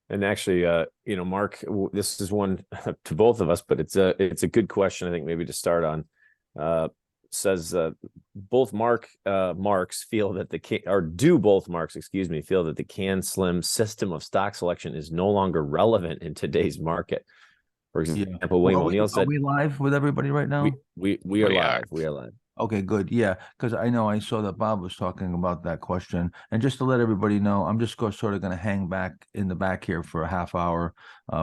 And actually, Mark, this is one to both of us, but it's a good question. I think maybe to start on. Says both Marks feel that do both Marks, excuse me, feel that the CanSlim system of stock selection is no longer relevant in today's market. For example, William O'Neill said, "Are we live with everybody right now?" We are live. We are live. Okay, good. Yeah, because I know I saw that Bob was talking about that question, and just to let everybody know, I'm just sort of going to hang back in the back here for a half hour,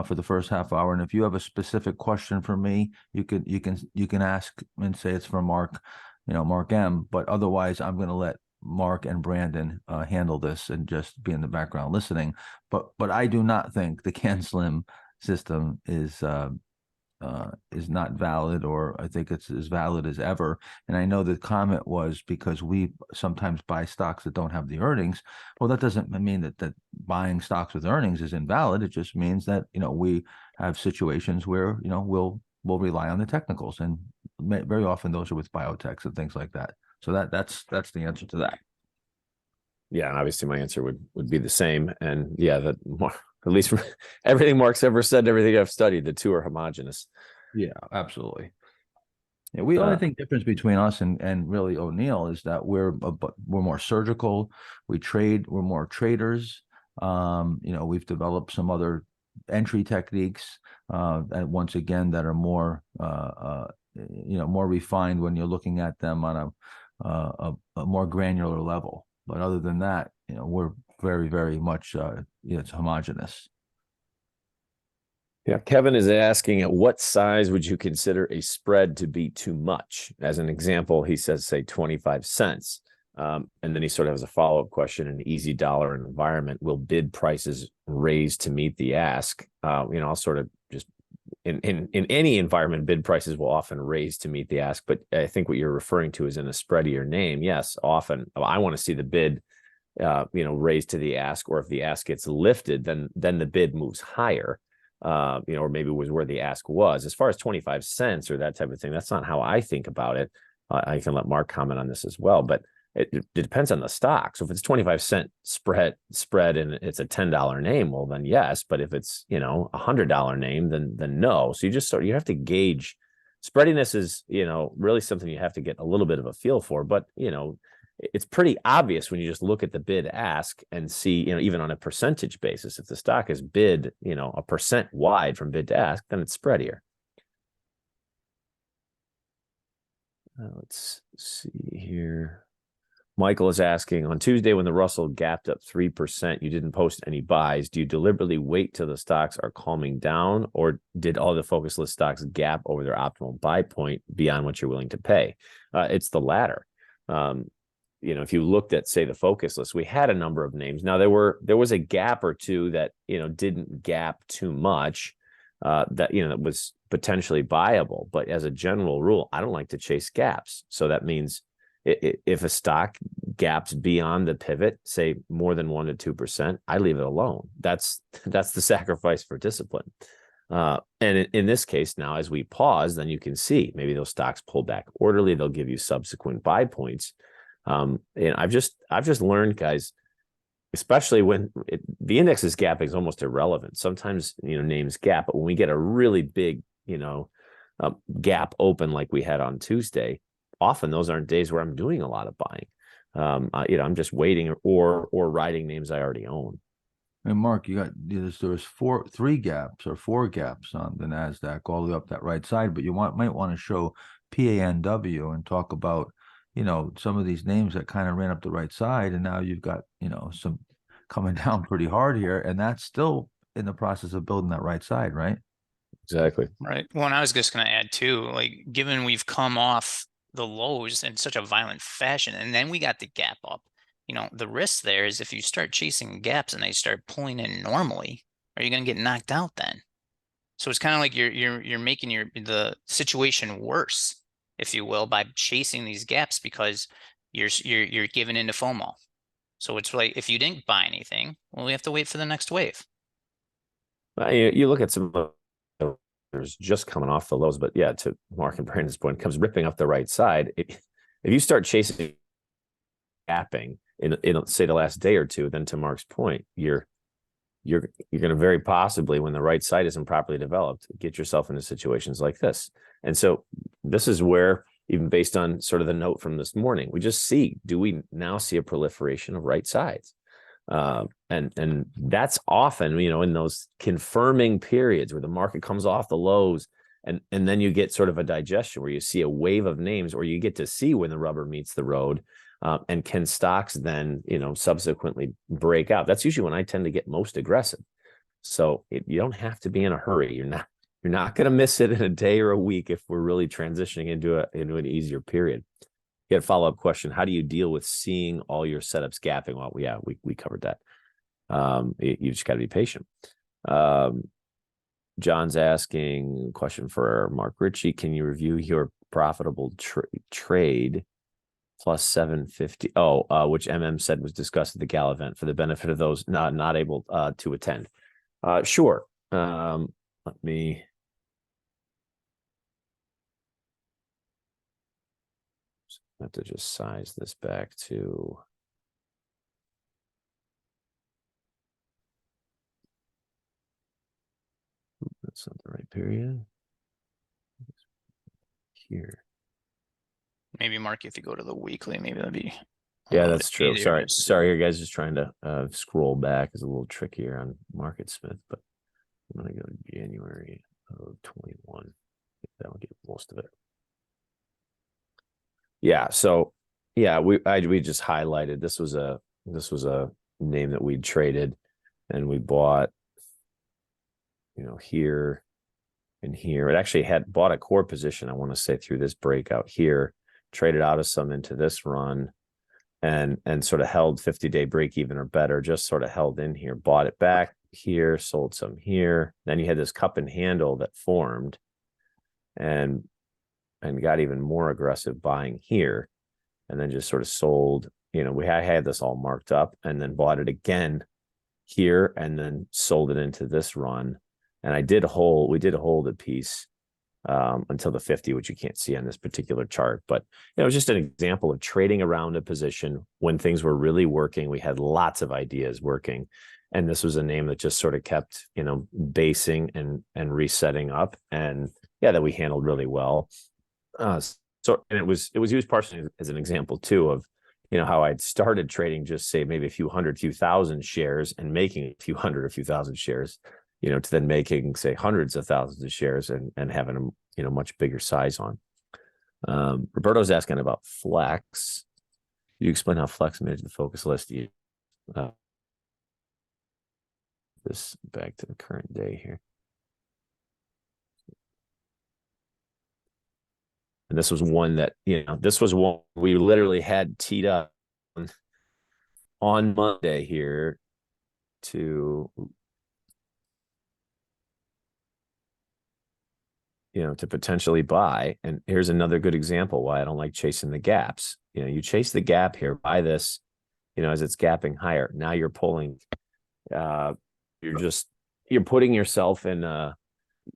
for the first half hour. And if you have a specific question for me, you can ask and say it's from Mark, Mark M. But otherwise, I'm going to let Mark and Brandon handle this and just be in the background listening. But I do not think the CanSlim system is not valid, or I think it's as valid as ever. And I know the comment was because we sometimes buy stocks that don't have the earnings. Well, that doesn't mean that buying stocks with earnings is invalid. It just means that, we have situations where, we'll rely on the technicals, and very often those are with biotechs and things like that. So that's the answer to that. Yeah, and obviously my answer would be the same. And yeah, that at least from everything Mark's ever said, everything I've studied, the two are homogenous. Yeah, absolutely. Yeah, we only think difference between us and really O'Neill is that we're more surgical. We're more traders. We've developed some other entry techniques, and once again that are more more refined when you're looking at them on a more granular level. But other than that, we're very, very much it's homogenous. Yeah, Kevin is asking, at what size would you consider a spread to be too much? As an example, he says, say 25 cents. And then he sort of has a follow-up question: in an easy dollar environment, will bid prices raise to meet the ask? I'll sort of just in any environment, bid prices will often raise to meet the ask. But I think what you're referring to is in a spreadier name. Yes, often I want to see the bid raised to the ask, or if the ask gets lifted, then the bid moves higher. Or maybe it was where the ask was. As far as 25 cents or that type of thing, that's not how I think about it. I can let Mark comment on this as well, but it depends on the stock. So if it's 25-cent spread and it's a $10 name, well then yes. But if it's $100 name, then no. So you have to gauge. Spreadiness is really something you have to get a little bit of a feel for. But it's pretty obvious when you just look at the bid ask and see, even on a percentage basis, if the stock is bid, a percent wide from bid to ask, then it's spreadier. Let's see here. Michael is asking, on Tuesday when the Russell gapped up 3%, you didn't post any buys. Do you deliberately wait till the stocks are calming down, or did all the focus list stocks gap over their optimal buy point beyond what you're willing to pay? It's the latter. If you looked at, say, the focus list, we had a number of names. Now there was a gap or two that didn't gap too much, that was potentially buyable. But as a general rule, I don't like to chase gaps. So that means if a stock gaps beyond the pivot, say more than 1% to 2%, I leave it alone. That's the sacrifice for discipline. And in this case, now as we pause, then you can see maybe those stocks pull back orderly. They'll give you subsequent buy points. I've just learned, guys, especially when the index is gapping is almost irrelevant. Sometimes names gap, but when we get a really big gap open like we had on Tuesday, often those aren't days where I'm doing a lot of buying. I'm just waiting or riding names I already own. And Mark, there was 4 gaps or 4 gaps on the Nasdaq all the way up that right side, but you might want to show PANW and talk about some of these names that kind of ran up the right side, and now you've got some coming down pretty hard here, and that's still in the process of building that right side, right? Exactly. Right. Well, and I was just going to add too, like, given we've come off the lows in such a violent fashion, and then we got the gap up, the risk there is if you start chasing gaps and they start pulling in normally, are you going to get knocked out then? So it's kind of like you're making the situation worse, if you will, by chasing these gaps, because you're giving into FOMO. So it's like, if you didn't buy anything, well, we have to wait for the next wave. You look at some just coming off the lows, but yeah, to Mark and Brandon's point, comes ripping up the right side. If you start chasing gapping in say the last day or two, then to Mark's point, you're you're going to very possibly, when the right site isn't properly developed, get yourself into situations like this. And so this is where, even based on sort of the note from this morning, we just see, do we now see a proliferation of right sides? And that's often, in those confirming periods where the market comes off the lows, and then you get sort of a digestion where you see a wave of names, or you get to see when the rubber meets the road. And can stocks then, subsequently break out? That's usually when I tend to get most aggressive. So you don't have to be in a hurry. You're not going to miss it in a day or a week if we're really transitioning into an easier period. You had a follow-up question. How do you deal with seeing all your setups gapping? Well, yeah, we covered that. You just got to be patient. John's asking a question for Mark Ritchie. Can you review your profitable trade plus 750? Which MM said was discussed at the Gal event for the benefit of those not able to attend. Sure. Let me. I have to just size this back to. That's not the right period. Here. Maybe Mark, if you go to the weekly, maybe that'd be. Yeah, that's true. easier. Sorry, you guys, just trying to scroll back is a little trickier on MarketSmith, but I'm gonna go to January of 21. That'll get most of it. Yeah, so yeah, we just highlighted this was a name that we traded, and we bought, here and here. It actually had bought a core position, I want to say, through this breakout here, traded out of some into this run, and sort of held 50-day break even or better, just sort of held in here, bought it back here, sold some here. Then you had this cup and handle that formed, and got even more aggressive buying here, and then just sort of sold. We had this all marked up, and then bought it again here, and then sold it into this run. And we did hold a piece until the 50, which you can't see on this particular chart. But it was just an example of trading around a position when things were really working. We had lots of ideas working, and this was a name that just sort of kept, basing and resetting up, and that we handled really well. And it was used partially as an example too of, how I'd started trading just say maybe a few thousand shares and making a few hundred, a few thousand shares, to then making, say, hundreds of thousands of shares and having them, much bigger size on. Roberto's asking about Flex. Can you explain how Flex made the focus list? This back to the current day here. And this was one that, this was one we literally had teed up on Monday here to, to potentially buy. And here's another good example why I don't like chasing the gaps. You chase the gap here, buy this, as it's gapping higher. Now you're pulling, you're putting yourself in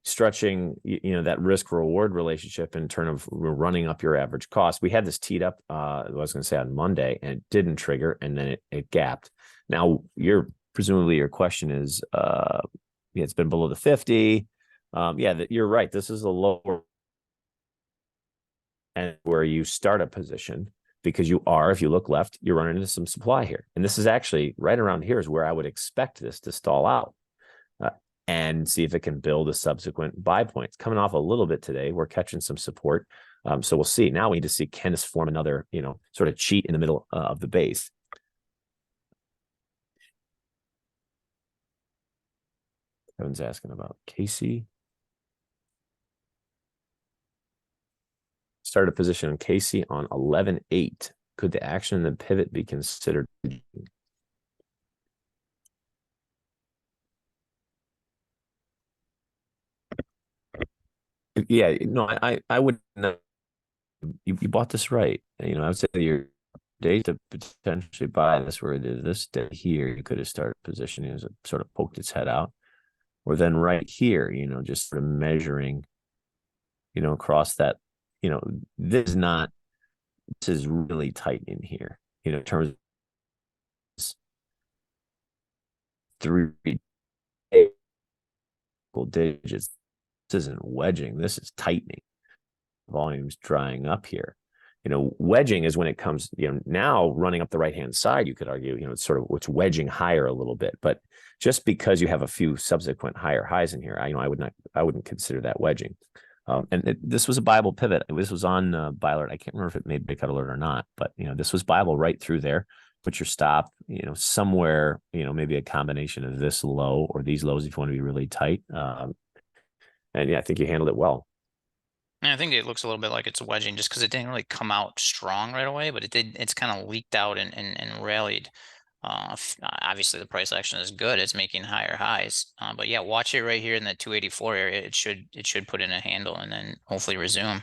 stretching, that risk reward relationship in terms of running up your average cost. We had this teed up, I was going to say on Monday, and it didn't trigger, and then it gapped. Now presumably your question is, it's been below the 50. You're right. This is a lower and where you start a position, because if you look left, you're running into some supply here. And this is actually right around here is where I would expect this to stall out and see if it can build a subsequent buy point. It's coming off a little bit today. We're catching some support. So we'll see. Now we need to see, can this form another, sort of cheat in the middle of the base? Kevin's asking about Casey. Started a position on Casey on 11.8. Could the action and the pivot be considered? Yeah, no, I would not. You bought this right. I would say your day to potentially buy this, where it is this day here, you could have started positioning as it sort of poked its head out, or then right here, just sort of measuring, across that. This is really tight in here, in terms of 3 digits. This isn't wedging. This is tightening. Volume's drying up here. Wedging is when it comes, now running up the right-hand side, you could argue, it's wedging higher a little bit, but just because you have a few subsequent higher highs in here, I wouldn't consider that wedging. This was a Bible pivot. This was on Bylert. I can't remember if it made Big Cut Alert or not, but this was Bible right through there. Put your stop, somewhere, maybe a combination of this low or these lows if you want to be really tight. And yeah, I think you handled it well. And I think it looks a little bit like it's wedging just because it didn't really come out strong right away, but it's kind of leaked out and rallied. Obviously the price action is good. It's making higher highs. But yeah, watch it right here in the 284 area. It should put in a handle and then hopefully resume.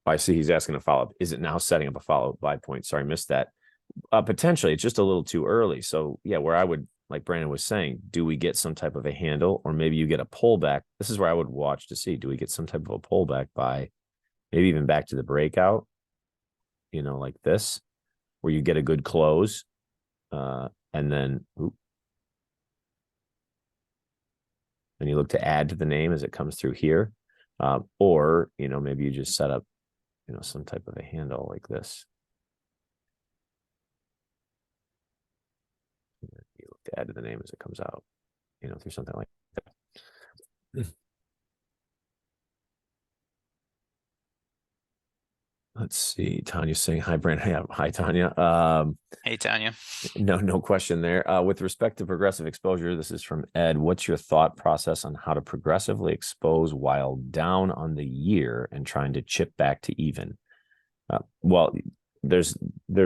I see he's asking a follow-up. Is it now setting up a follow-up buy point? Sorry, missed that. Potentially, it's just a little too early. So yeah, where I would, like Brandon was saying, do we get some type of a handle, or maybe you get a pullback? This is where I would watch to see, do we get some type of a pullback by maybe even back to the breakout, like this, where you get a good close, and then and you look to add to the name as it comes through here, or maybe you just set up some type of a handle like this. You look to add to the name as it comes out, through something like that. Let's see. Tanya's saying hi, Brandon. Hi, Tanya. Hey, Tanya. No question there. With respect to progressive exposure, this is from Ed. What's your thought process on how to progressively expose while down on the year and trying to chip back to even? Well, there's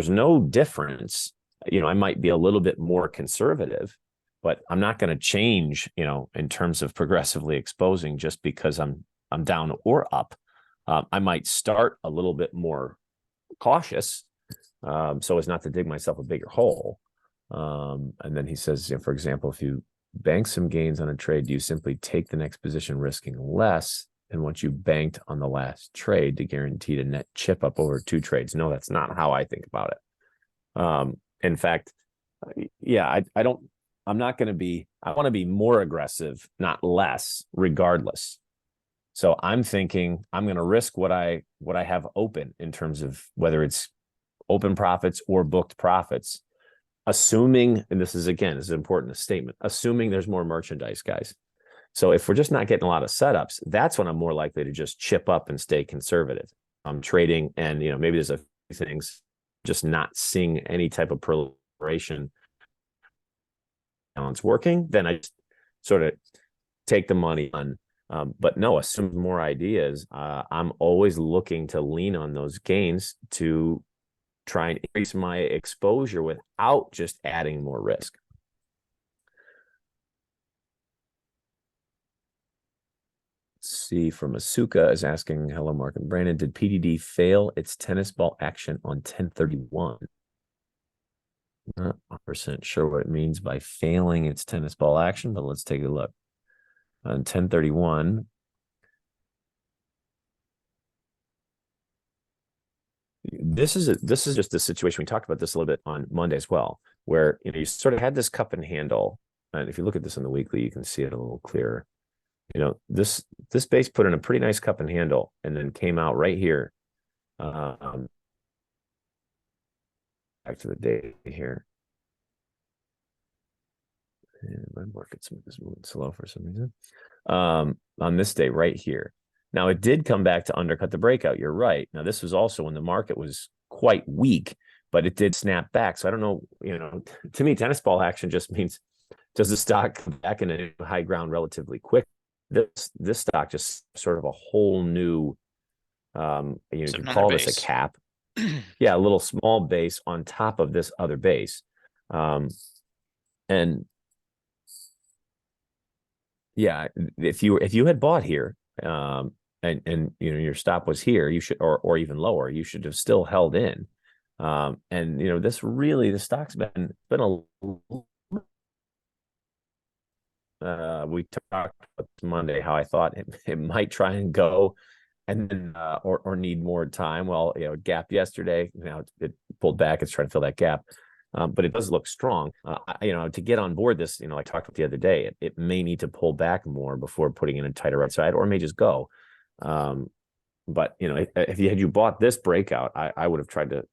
no difference. I might be a little bit more conservative, but I'm not going to change, in terms of progressively exposing just because I'm down or up. I might start a little bit more cautious, so as not to dig myself a bigger hole. And then he says, for example, if you bank some gains on a trade, do you simply take the next position risking less than what you banked on the last trade to guarantee a net chip up over 2 trades? No, that's not how I think about it. In fact, yeah, I'm not going to be, I want to be more aggressive, not less, regardless. So I'm thinking I'm going to risk what I have open in terms of whether it's open profits or booked profits, assuming, and this is important, a statement, assuming there's more merchandise, guys. So if we're just not getting a lot of setups, that's when I'm more likely to just chip up and stay conservative. I'm trading, and maybe there's a few things, just not seeing any type of proliferation balance working, then I just sort of take the money on. But no, assume more ideas. I'm always looking to lean on those gains to try and increase my exposure without just adding more risk. Let's see, from Asuka is asking, hello, Mark and Brandon, did PDD fail its tennis ball action on 1031? Not 100% sure what it means by failing its tennis ball action, but let's take a look. On 1031, this is just a situation. We talked about this a little bit on Monday as well, where you sort of had this cup and handle, and if you look at this on the weekly, you can see it a little clearer. This base put in a pretty nice cup and handle, and then came out right here. Back to the day here. And my market's moving slow for some reason. On this day right here. Now, it did come back to undercut the breakout. You're right. Now, this was also when the market was quite weak, but it did snap back. So I don't know, to me, tennis ball action just means, does the stock come back in a high ground relatively quick? This stock just sort of a whole new, you can call this a cap. Yeah, a little small base on top of this other base. And yeah, if you had bought here, and your stop was here, you should, or even lower, you should have still held in. And the stock's been a we talked about Monday how I thought it might try and go and then or need more time. Well, it gapped yesterday. Now it pulled back. It's trying to fill that gap. but it does look strong. To get on board this, I talked about the other day, it may need to pull back more before putting in a tighter right side, or it may just go. But if you bought this breakout, I would have tried to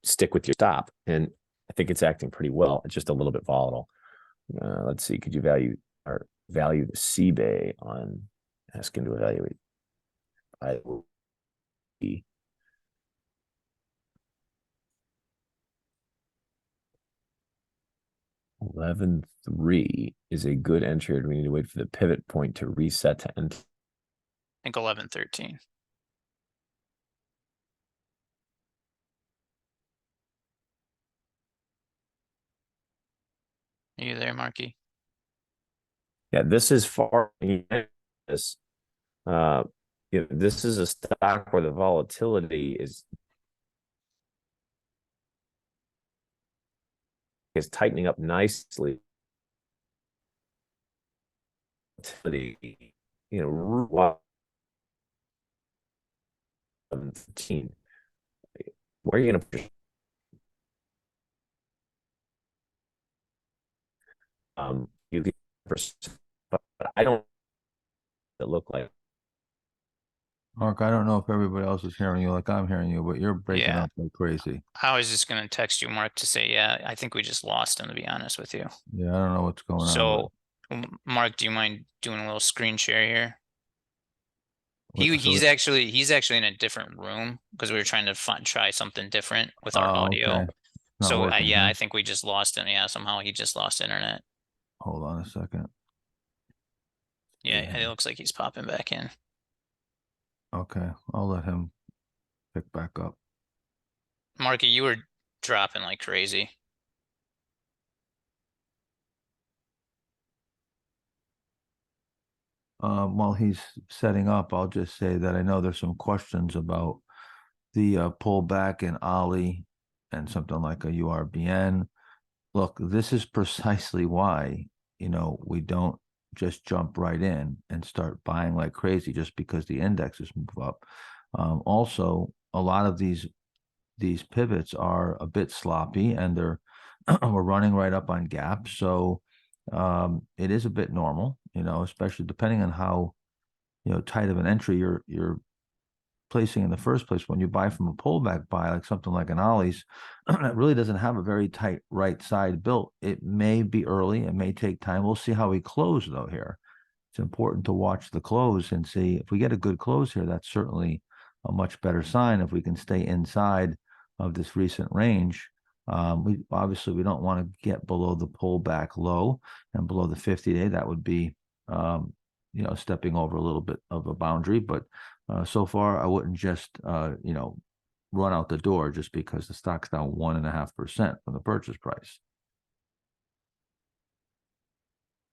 stick with your stop, and I think it's acting pretty well. It's just a little bit volatile. Let's see, could you value the CBAY on asking to evaluate? I will be 11.3 is a good entry. We need to wait for the pivot point to reset to end. I think 11-13. Are you there, Marky? Yeah, this is far. This, this is a stock where the volatility is tightening up nicely. Where are you going to push? You but I don't look like. Mark, I don't know if everybody else is hearing you like I'm hearing you, but you're breaking up like crazy. I was just gonna text you, Mark, to say, yeah, I think we just lost him, to be honest with you. Yeah, I don't know what's going on. So, Mark, do you mind doing a little screen share here? He's actually in a different room because we were trying to try something different with our audio. Okay. So working, yeah, huh? I think we just lost him. Yeah, somehow he just lost internet. Hold on a second. Yeah, it looks like he's popping back in. Okay, I'll let him pick back up. Marky, you were dropping like crazy. While he's setting up, I'll just say that I know there's some questions about the pullback in Ollie and something like a URBN. Look, this is precisely why, we don't just jump right in and start buying like crazy just because the indexes move up. Also, a lot of these pivots are a bit sloppy, and they're we're running right up on gaps. So it is a bit normal, especially depending on how tight of an entry you're placing in the first place. When you buy from a pullback buy, like something like an Ollie's, that really doesn't have a very tight right side built. It may be early, it may take time. We'll see how we close though here. It's important to watch the close and see if we get a good close here. That's certainly a much better sign. If we can stay inside of this recent range, we don't want to get below the pullback low and below the 50-day. That would be stepping over a little bit of a boundary. But so far, I wouldn't just run out the door just because the stock's down 1.5% from the purchase price.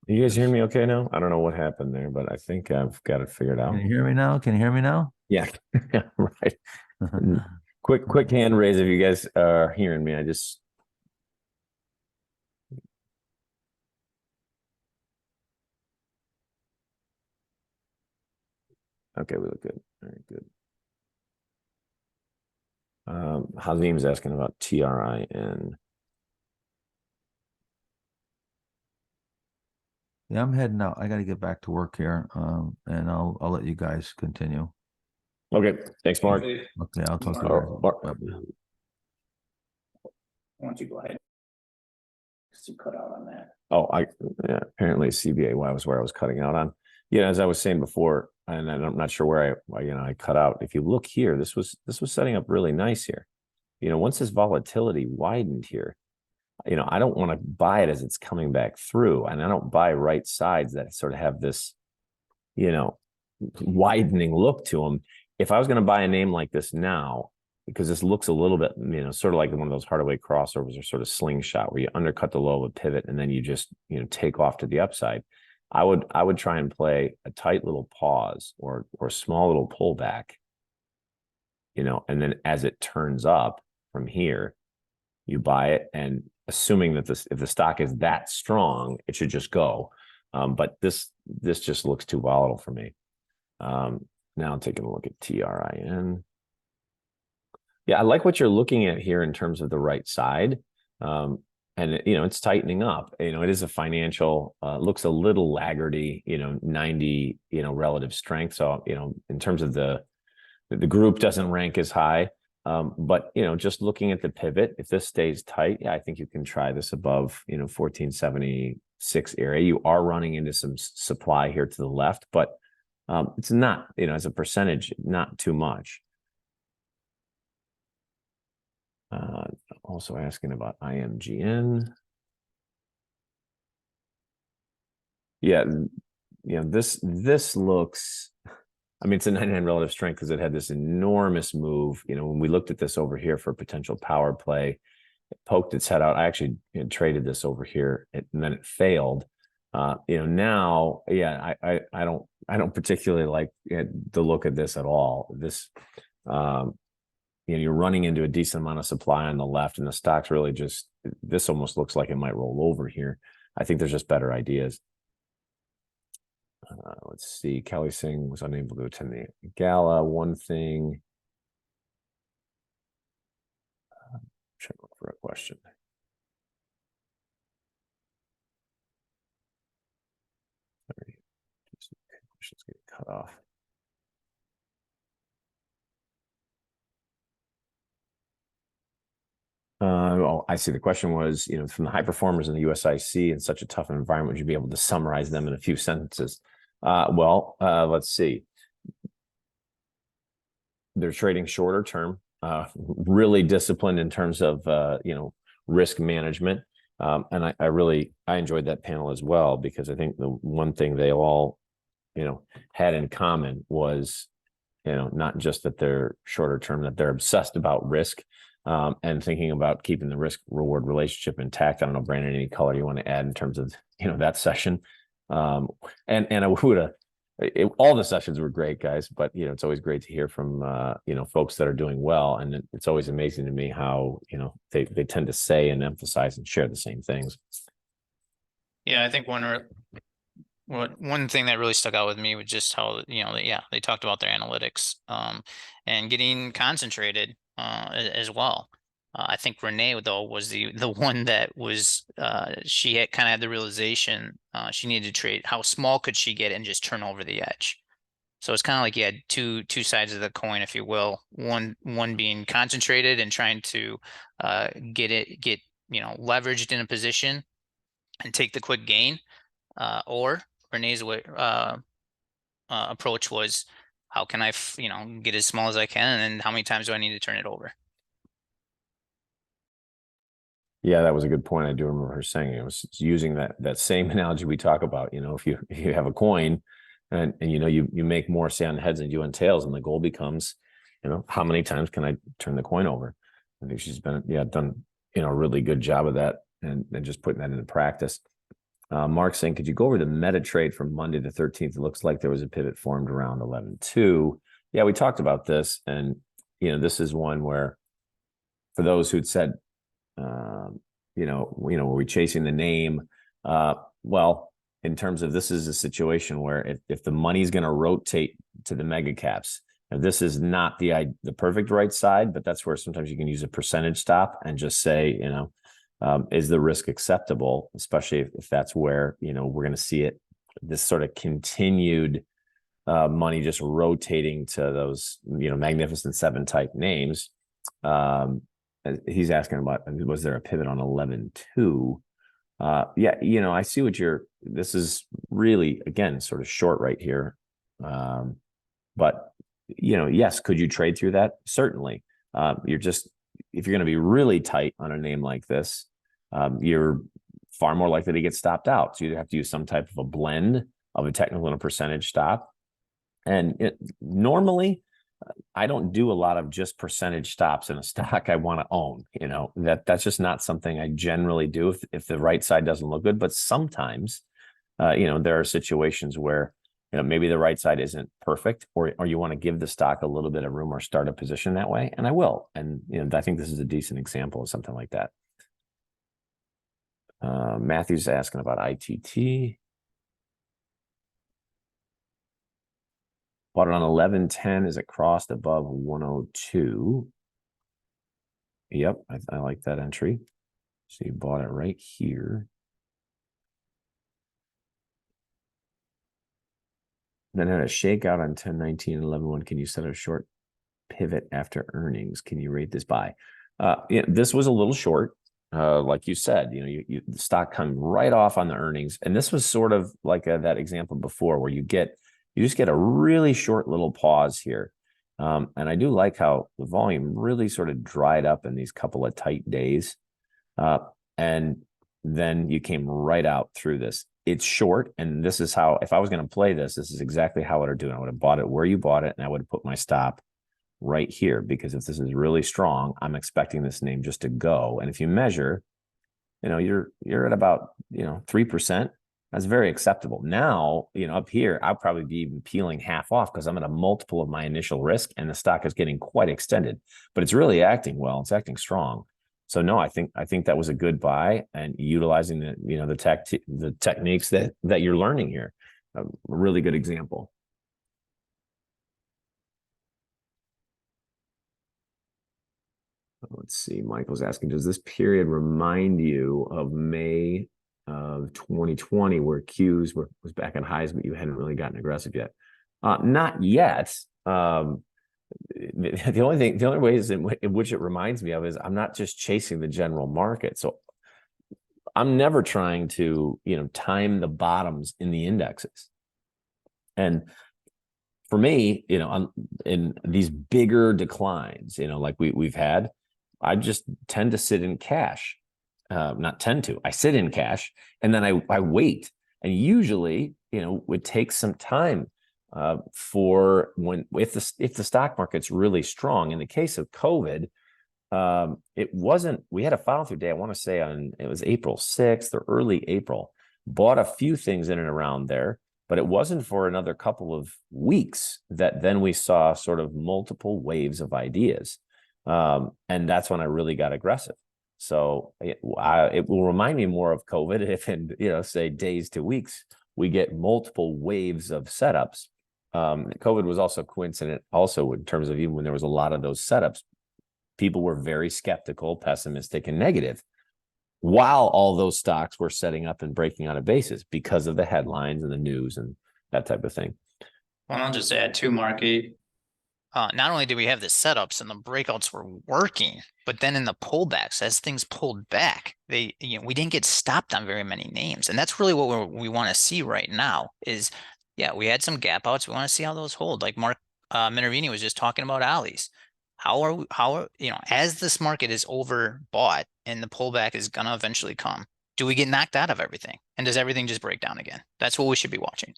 You guys hear me okay now? I don't know what happened there, but I think I've got it figured out. Can you hear me now? Yeah, yeah, right. Quick hand raise if you guys are hearing me. Okay, we look good. All right, good. Hazim's asking about TRIN. Yeah, I'm heading out. I got to get back to work here, and I'll let you guys continue. Okay, thanks, Mark. Okay, I'll talk to you. Mark. Why don't you go ahead? You cut out on that. Oh, apparently CBAY was where I was cutting out on. Yeah, as I was saying before, and I'm not sure where I cut out. If you look here, this was setting up really nice here. Once this volatility widened here, I don't want to buy it as it's coming back through, and I don't buy right sides that sort of have this, widening look to them. If I was going to buy a name like this now, because this looks a little bit, sort of like one of those Hardaway crossovers or sort of slingshot where you undercut the low of a pivot and then you just, take off to the upside. I would try and play a tight little pause or a small little pullback, and then as it turns up from here, you buy it, and assuming that if the stock is that strong, it should just go. But this just looks too volatile for me. Now taking a look at TRIN. Yeah, I like what you're looking at here in terms of the right side. And it's tightening up. It is a financial, looks a little laggardy, 90, relative strength. So, in terms of the group doesn't rank as high. But just looking at the pivot, if this stays tight, yeah, I think you can try this above 1476 area. You are running into some supply here to the left, but it's not, as a percentage, not too much. Also asking about IMGN. Yeah, this looks, I mean, it's a 99 relative strength because it had this enormous move. When we looked at this over here for potential power play, it poked its head out. I actually traded this over here, and then it failed. Now, yeah, I don't particularly like the look at this at all. This, you're running into a decent amount of supply on the left, and the stock's really just, this almost looks like it might roll over here. I think there's just better ideas. Let's see. Kelly Singh was unable to attend the gala. One thing. Trying to look for a question. Sorry. Questions getting cut off. Oh, I see. The question was, from the high performers in the USIC in such a tough environment, would you be able to summarize them in a few sentences? Let's see. They're trading shorter term, really disciplined in terms of, risk management. And I enjoyed that panel as well, because I think the one thing they all, had in common was, not just that they're shorter term, that they're obsessed about risk. And thinking about keeping the risk reward relationship intact. I don't know, Brandon, any color you want to add in terms of, that session? And I would all the sessions were great, guys, but it's always great to hear from folks that are doing well. And it's always amazing to me how, they tend to say and emphasize and share the same things. Yeah, I think one thing that really stuck out with me was just how, they talked about their analytics, and getting concentrated, as well. I think Renee, though, was the one that was, she had kind of had the realization, she needed to trade, how small could she get and just turn over the edge. So it's kind of like you had two sides of the coin, if you will. One being concentrated and trying to get leveraged in a position and take the quick gain, or Renee's approach was, how can I get as small as I can, and then how many times do I need to turn it over? Yeah, that was a good point. I do remember her saying it was using that same analogy we talk about. If you have a coin, and you make more, say, on heads than you do on tails, and the goal becomes, how many times can I turn the coin over? I think she's done a really good job of that, and just putting that into practice. Mark saying, could you go over the meta trade from Monday the 13th? It looks like there was a pivot formed around 11.2. Yeah, we talked about this, and this is one where, for those who'd said, were we chasing the name? Well, in terms of, this is a situation where if the money's going to rotate to the mega caps, this is not the perfect right side, but that's where sometimes you can use a percentage stop and just say, is the risk acceptable, especially if that's where, we're going to see it, this sort of continued money just rotating to those, Magnificent Seven type names. He's asking about, was there a pivot on 11.2? Yeah, I see what this is really, again, sort of short right here. But, yes, could you trade through that? Certainly. If you're going to be really tight on a name like this, you're far more likely to get stopped out. So you have to use some type of a blend of a technical and a percentage stop. And normally, I don't do a lot of just percentage stops in a stock I want to own. That's just not something I generally do if the right side doesn't look good. But sometimes, there are situations where, maybe the right side isn't perfect, or you want to give the stock a little bit of room or start a position that way, and I will. And I think this is a decent example of something like that. Matthew's asking about ITT. Bought it on 11.10 as it crossed above 102. Yep, I like that entry. So you bought it right here. Then had a shakeout on 1019 and 11.1. Can you set a short pivot after earnings? Can you rate this buy? Yeah, this was a little short. Like you said, the stock come right off on the earnings. And this was sort of like that example before where you just get a really short little pause here. And I do like how the volume really sort of dried up in these couple of tight days. And then you came right out through this. It's short. And this is how, if I was going to play this is exactly how I would have done it. I would have bought it where you bought it, and I would have put my stop right here, because if this is really strong, I'm expecting this name just to go. And if you measure, you're at about 3%. That's very acceptable. Now, up here, I'll probably be even peeling half off because I'm at a multiple of my initial risk, and the stock is getting quite extended. But it's really acting well. It's acting strong. So no, I think that was a good buy, and utilizing the techniques that you're learning here. A really good example. Let's see. Michael's asking, does this period remind you of May of 2020, where Qs was back at highs, but you hadn't really gotten aggressive yet? Not yet. The only ways in which it reminds me of is I'm not just chasing the general market. So I'm never trying to, time the bottoms in the indexes. And for me, in these bigger declines, like we've had, I just tend to sit in cash. Not tend to, I sit in cash, and then I wait. And usually, it takes some time for if the stock market's really strong. In the case of COVID, we had a follow through day, I want to say it was April 6th or early April, bought a few things in and around there, but it wasn't for another couple of weeks that then we saw sort of multiple waves of ideas. And that's when I really got aggressive. So it will remind me more of COVID if in, say days to weeks, we get multiple waves of setups. COVID was also coincident also in terms of even when there was a lot of those setups, people were very skeptical, pessimistic, and negative, while all those stocks were setting up and breaking out of basis because of the headlines and the news and that type of thing. Well, I'll just add too, Marky. Not only did we have the setups and the breakouts were working, but then in the pullbacks, as things pulled back, we didn't get stopped on very many names. And that's really what we want to see right now is, yeah, we had some gap outs. We want to see how those hold. Like Mark Minervini was just talking about Ollie's. How are as this market is overbought and the pullback is going to eventually come, do we get knocked out of everything? And does everything just break down again? That's what we should be watching.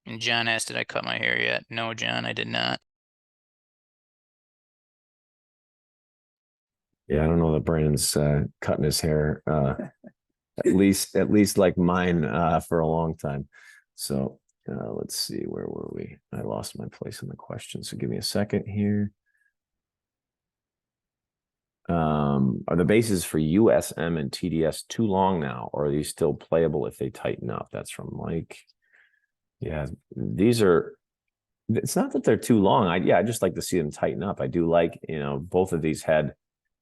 And John asked, did I cut my hair yet? No, John, I did not. Yeah, I don't know that Brandon's cutting his hair, at least like mine for a long time. So let's see, where were we? I lost my place in the question. So give me a second here. Are the bases for USM and TDS too long now, or are these still playable if they tighten up? That's from Mike. Yeah, it's not that they're too long. I just like to see them tighten up. I do like, both of these had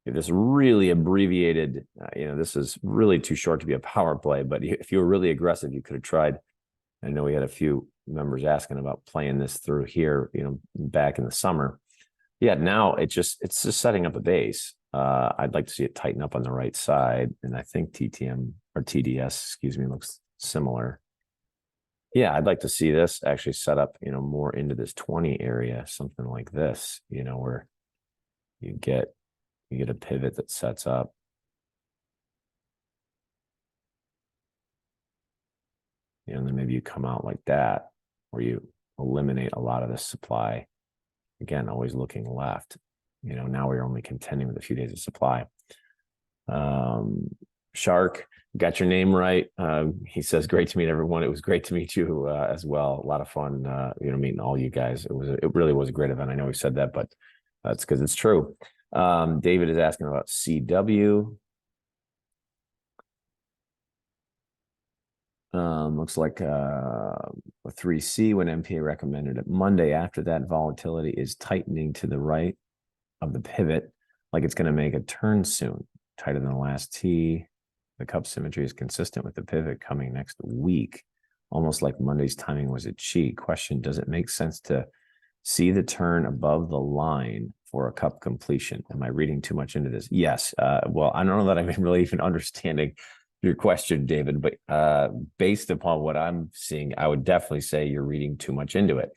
this really abbreviated, this is really too short to be a power play, but if you were really aggressive, you could have tried. I know we had a few members asking about playing this through here, back in the summer. Yeah, now it's just setting up a base. I'd like to see it tighten up on the right side. And I think TTM or TDS, looks similar. Yeah, I'd like to see this actually set up, more into this 20 area, something like this, where you get a pivot that sets up. And then maybe you come out like that, where you eliminate a lot of the supply. Again, always looking left. Now we're only contending with a few days of supply. Shark, got your name right. He says, great to meet everyone. It was great to meet you as well. A lot of fun, meeting all you guys. It really was a great event. I know we said that, but that's because it's true. David is asking about CW. Looks like a 3C when MPA recommended it Monday. After that, volatility is tightening to the right of the pivot, like it's going to make a turn soon, tighter than the last T. The cup symmetry is consistent with the pivot coming next week, almost like Monday's timing was a cheat. Question: does it make sense to see the turn above the line for a cup completion? Am I reading too much into this? Yes. Well, I don't know that I'm really even understanding your question, David, but based upon what I'm seeing, I would definitely say you're reading too much into it.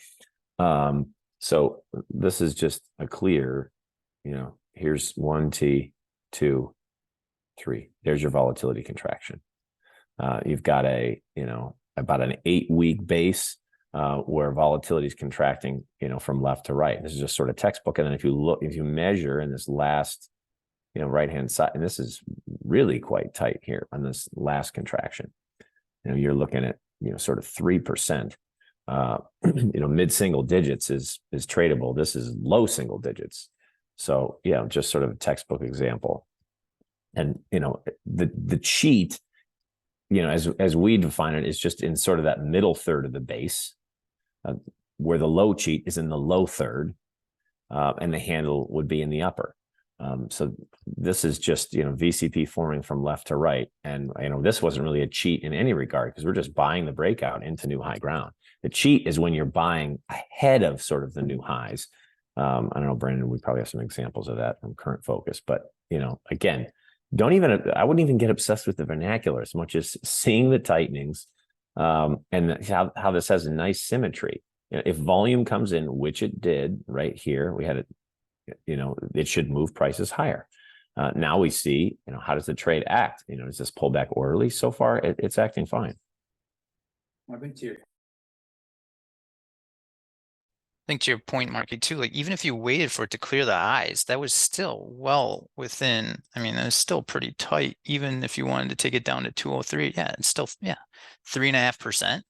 So this is just a clear, here's 1T, 2, 3. There's your volatility contraction. You've got about an 8-week base where volatility is contracting, from left to right. This is just sort of textbook. And then if you measure in this last, right-hand side, and this is really quite tight here on this last contraction, you're looking at, sort of 3%. Mid-single digits is tradable. This is low single digits. So just sort of a textbook example. And the cheat, as we define it, is just in sort of that middle third of the base, where the low cheat is in the low third, and the handle would be in the upper. So this is just VCP forming from left to right, and this wasn't really a cheat in any regard because we're just buying the breakout into new high ground. The cheat is when you're buying ahead of sort of the new highs. I don't know, Brandon, we probably have some examples of that from current focus, but again, I wouldn't even get obsessed with the vernacular as much as seeing the tightenings, and how this has a nice symmetry. If volume comes in, which it did right here, we had it, it should move prices higher. Now we see, how does the trade act? Does this pull back orderly? So far, it's acting fine. I think to your point, Marky, too, like even if you waited for it to clear the highs, that was still well within, it's still pretty tight. Even if you wanted to take it down to 203, it's still, 3.5%.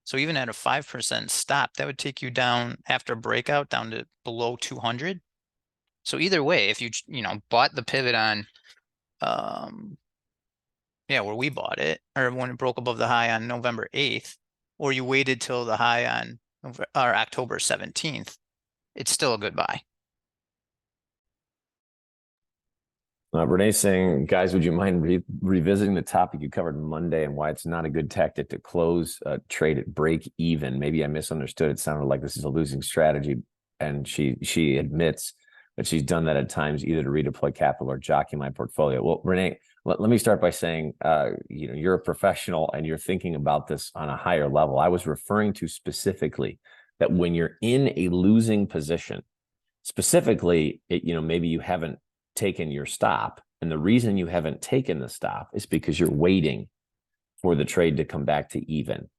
So even at a 5% stop, that would take you down after breakout down to below 200. So either way, if you, bought the pivot on, where we bought it, or when it broke above the high on November 8th, or you waited till the high on October 17th, it's still a good buy. Renee's saying, guys, would you mind revisiting the topic you covered Monday and why it's not a good tactic to close a trade at break even? Maybe I misunderstood. It sounded like this is a losing strategy. And she admits that she's done that at times, either to redeploy capital or jockey my portfolio. Well, Renee, let me start by saying, you're a professional and you're thinking about this on a higher level. I was referring to specifically that when you're in a losing position, specifically, maybe you haven't taken your stop. And the reason you haven't taken the stop is because you're waiting for the trade to come back to even.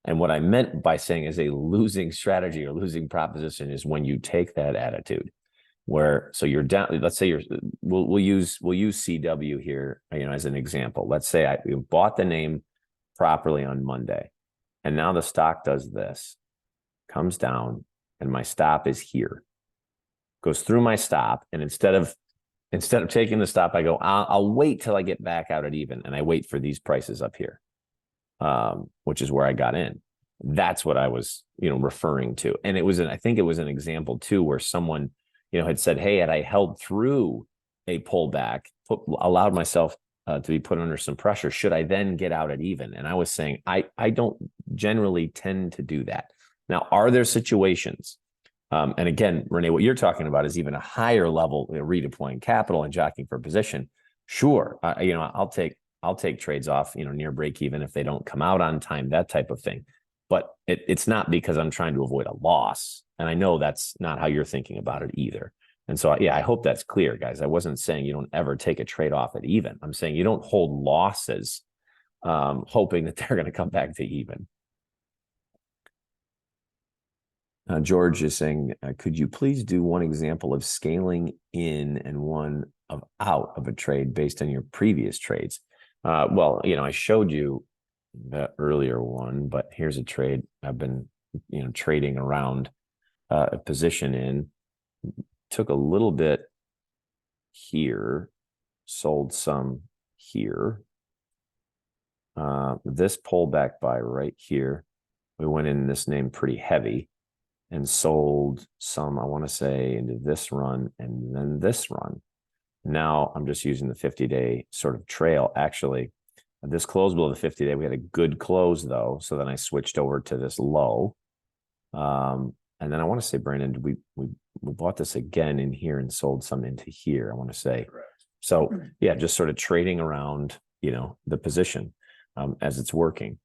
And what I meant by saying is a losing strategy or losing proposition is when you take that attitude where, so you're down, let's say we'll use CW here, as an example. Let's say I bought the name properly on Monday, and now the stock does this, comes down, and my stop is here, goes through my stop. And instead of taking the stop, I go, I'll wait till I get back out at even, and I wait for these prices up here, which is where I got in. That's what I was, referring to. And I think it was an example too, where someone, had said, hey, had I held through a pullback, allowed myself to be put under some pressure, should I then get out at even? And I was saying, I don't generally tend to do that. Now, are there situations? And again, Renee, what you're talking about is even a higher level, redeploying capital and jockeying for position. Sure, I'll take trades off, near break even if they don't come out on time, that type of thing. But it's not because I'm trying to avoid a loss, and I know that's not how you're thinking about it either. And so, I hope that's clear, guys. I wasn't saying you don't ever take a trade off at even. I'm saying you don't hold losses, hoping that they're going to come back to even. George is saying, could you please do one example of scaling in and one of out of a trade based on your previous trades? Well, I showed you the earlier one, but here's a trade I've been, trading around a position in. Took a little bit here, sold some here. This pullback buy right here, we went in this name pretty heavy and sold some, I want to say, into this run and then this run. Now I'm just using the 50-day sort of trail. Actually, this close below the 50-day, we had a good close though. So then I switched over to this low. And then I want to say, Brandon, we bought this again in here and sold some into here, I want to say. Correct. So yeah, just sort of trading around, you know, the position as it's working.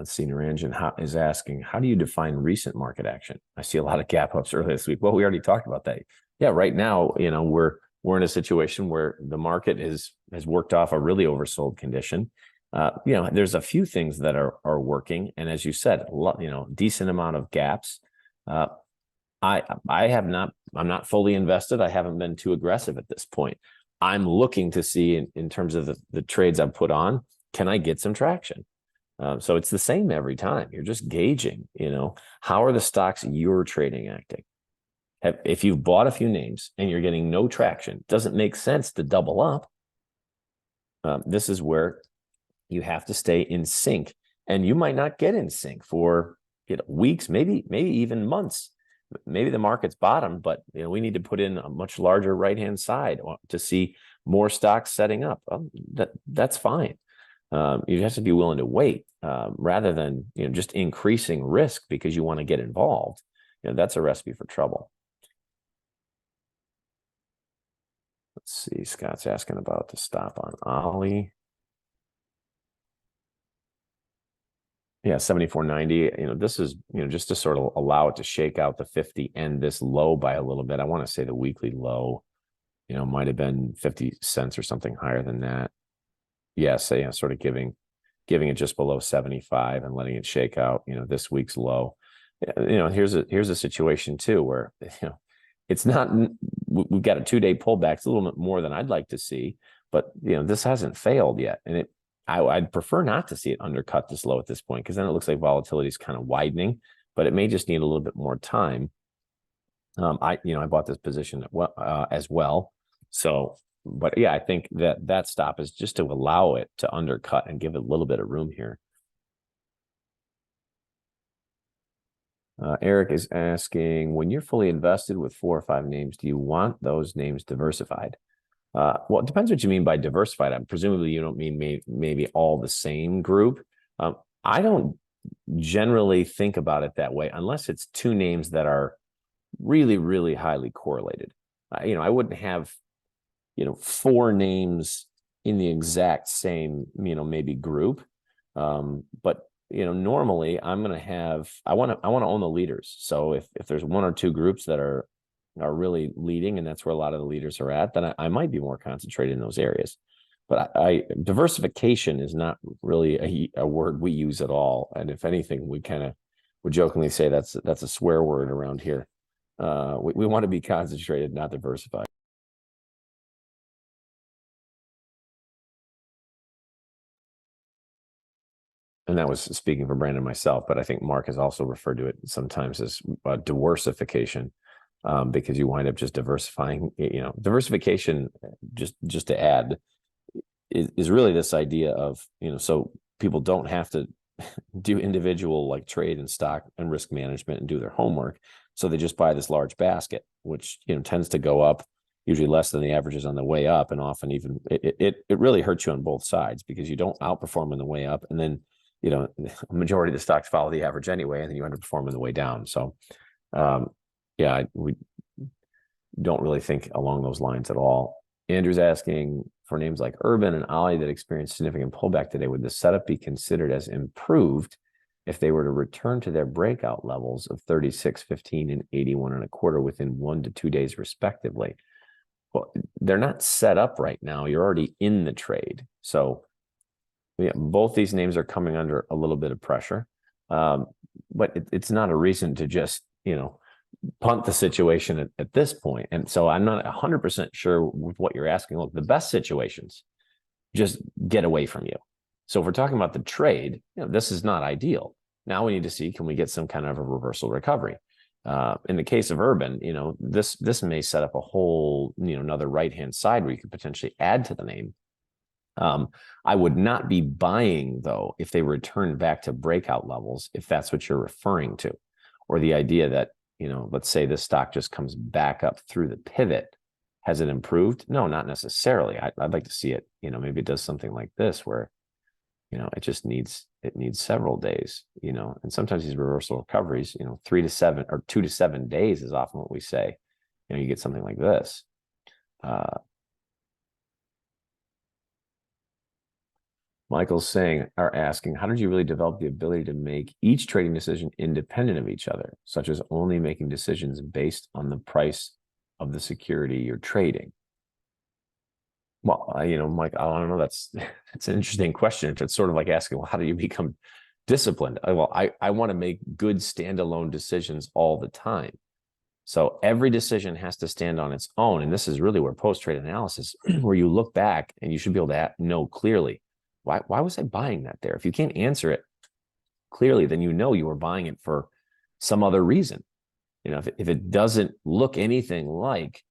Senior Engine is asking, how do you define recent market action? I see a lot of gap ups earlier this week. Well, we already talked about that. Yeah, right now, you know, we're in a situation where the market has worked off a really oversold condition. You know, there's a few things that are working, and as you said, a lot, you know, decent amount of gaps. I'm not fully invested. I haven't been too aggressive at this point. I'm looking to see in terms of the trades I've put on, can I get some traction? So it's the same every time. You're just gauging, you know, how are the stocks you're trading acting? If you've bought a few names and you're getting no traction, it doesn't make sense to double up. This is where you have to stay in sync, and you might not get in sync for, you know, weeks, maybe even months. Maybe the market's bottomed, but you know, we need to put in a much larger right-hand side to see more stocks setting up. That's fine. You have to be willing to wait rather than, you know, just increasing risk because you want to get involved. You know, that's a recipe for trouble. Let's see. Scott's asking about the stop on Ollie. Yeah, 74.90. You know, this is, you know, just to sort of allow it to shake out the 50 and this low by a little bit. I want to say the weekly low, you know, might have been 50 cents or something higher than that. Yes, yeah, sort of giving it just below 75 and letting it shake out, you know, this week's low. You know, here's a situation too where, you know, it's not, we've got a 2-day pullback. It's a little bit more than I'd like to see, but you know, this hasn't failed yet, and I'd prefer not to see it undercut this low at this point, because then it looks like volatility is kind of widening, but it may just need a little bit more time. I bought this position as well. So, but yeah, I think that stop is just to allow it to undercut and give it a little bit of room here. Eric is asking, when you're fully invested with 4 or 5 names, do you want those names diversified? Well, it depends what you mean by diversified. Presumably you don't mean maybe all the same group. I don't generally think about it that way unless it's 2 names that are really, really highly correlated. You know, I wouldn't have, you know, 4 names in the exact same, you know, maybe group. But you know, normally I'm going to have, I want to own the leaders. So if there's 1 or 2 groups that are really leading, and that's where a lot of the leaders are at, then I might be more concentrated in those areas. But diversification is not really a word we use at all. And if anything, we kind of would jokingly say that's a swear word around here. We want to be concentrated, not diversified. And that was speaking for Brandon and myself, but I think Mark has also referred to it sometimes as diversification, because you wind up just diversifying. You know, diversification, just to add, is really this idea of, you know, so people don't have to do individual like trade and stock and risk management and do their homework. So they just buy this large basket, which, you know, tends to go up usually less than the averages on the way up, and often even it really hurts you on both sides, because you don't outperform on the way up, and then, you know, a majority of the stocks follow the average anyway, and then you underperform on the way down. So, yeah, we don't really think along those lines at all. Andrew's asking, for names like Urban and Ollie that experienced significant pullback today, would the setup be considered as improved if they were to return to their breakout levels of 36.15 and 81.25 within 1 to 2 days, respectively? Well, they're not set up right now. You're already in the trade. So yeah, both these names are coming under a little bit of pressure, but it's not a reason to just, you know, punt the situation at this point. And so I'm not 100% sure with what you're asking. Look, the best situations just get away from you. So if we're talking about the trade, you know, this is not ideal. Now we need to see, can we get some kind of a reversal recovery? In the case of Urban, this may set up a whole, another right-hand side where you could potentially add to the name. I would not be buying, though, if they return back to breakout levels, if that's what you're referring to, or the idea that, let's say this stock just comes back up through the pivot. Has it improved? No, not necessarily. I'd like to see it, maybe it does something like this where, it needs several days, and sometimes these reversal recoveries, 3 to 7 or 2 to 7 days is often what we say. You get something like this. Michael's asking, how did you really develop the ability to make each trading decision independent of each other, such as only making decisions based on the price of the security you're trading? Well, Mike, I don't know. That's an interesting question. It's sort of like asking, well, how do you become disciplined? Well, I want to make good standalone decisions all the time. So every decision has to stand on its own. And this is really where post-trade analysis, where you look back and you should be able to know clearly, why was I buying that there? If you can't answer it clearly, then you were buying it for some other reason. If it doesn't look anything like,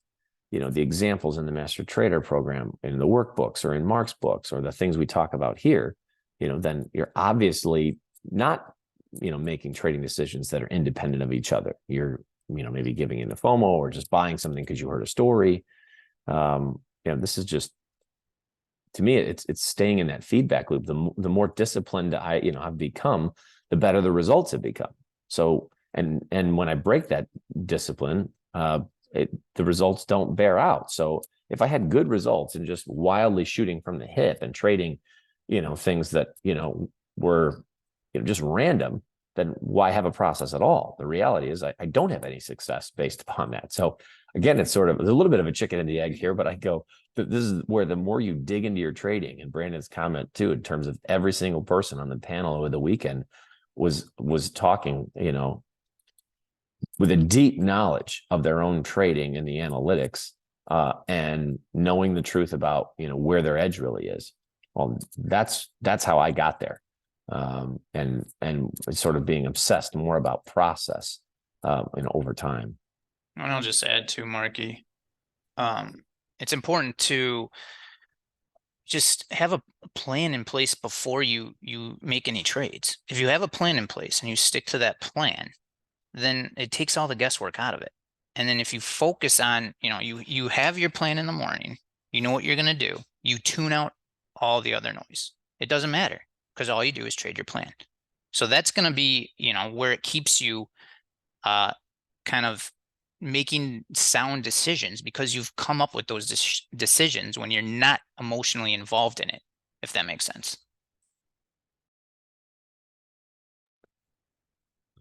the examples in the Master Trader program, in the workbooks or in Mark's books, or the things we talk about here, then you're obviously not, making trading decisions that are independent of each other. You're, maybe giving into FOMO or just buying something because you heard a story. This is just, to me, it's staying in that feedback loop. The more disciplined I've become, the better the results have become. So, and when I break that discipline, the results don't bear out. So if I had good results and just wildly shooting from the hip and trading, things that, were, just random, then why have a process at all? The reality is I don't have any success based upon that. So again, it's a little bit of a chicken and the egg here, but I go, this is where the more you dig into your trading, and Brandon's comment too, in terms of every single person on the panel over the weekend was talking, with a deep knowledge of their own trading and the analytics, and knowing the truth about, where their edge really is. Well, that's how I got there. And sort of being obsessed more about process, over time. And I'll just add to Marky. It's important to just have a plan in place before you make any trades. If you have a plan in place and you stick to that plan, then it takes all the guesswork out of it. And then if you focus on, you have your plan in the morning, you know what you're going to do, you tune out all the other noise. It doesn't matter, because all you do is trade your plan. So that's going to be, where it keeps you kind of making sound decisions, because you've come up with those decisions when you're not emotionally involved in it, if that makes sense.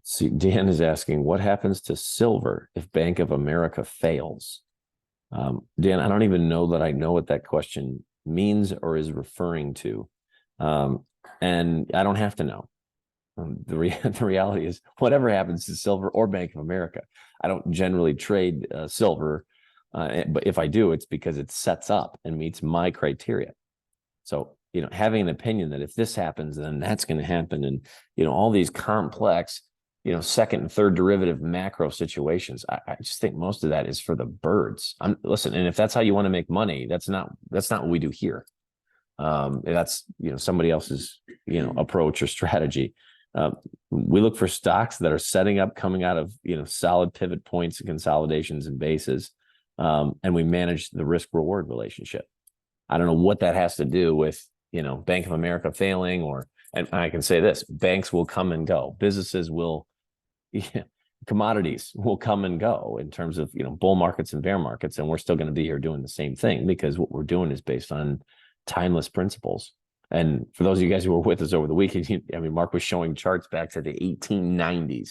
See, Dan is asking, what happens to silver if Bank of America fails? Dan, I don't even know that I know what that question means or is referring to. And I don't have to know. The reality is, whatever happens to silver or Bank of America, I don't generally trade silver. But if I do, it's because it sets up and meets my criteria. So, having an opinion that if this happens, then that's going to happen. And, all these complex, second and third derivative macro situations, I just think most of that is for the birds. Listen, and if that's how you want to make money, that's not what we do here. That's, somebody else's, approach or strategy. We look for stocks that are setting up, coming out of, solid pivot points and consolidations and bases. And we manage the risk reward relationship. I don't know what that has to do with, Bank of America failing, and I can say this: banks will come and go. Businesses will, commodities will come and go in terms of, bull markets and bear markets. And we're still going to be here doing the same thing, because what we're doing is based on timeless principles. And for those of you guys who were with us over the weekend, Mark was showing charts back to the 1890s,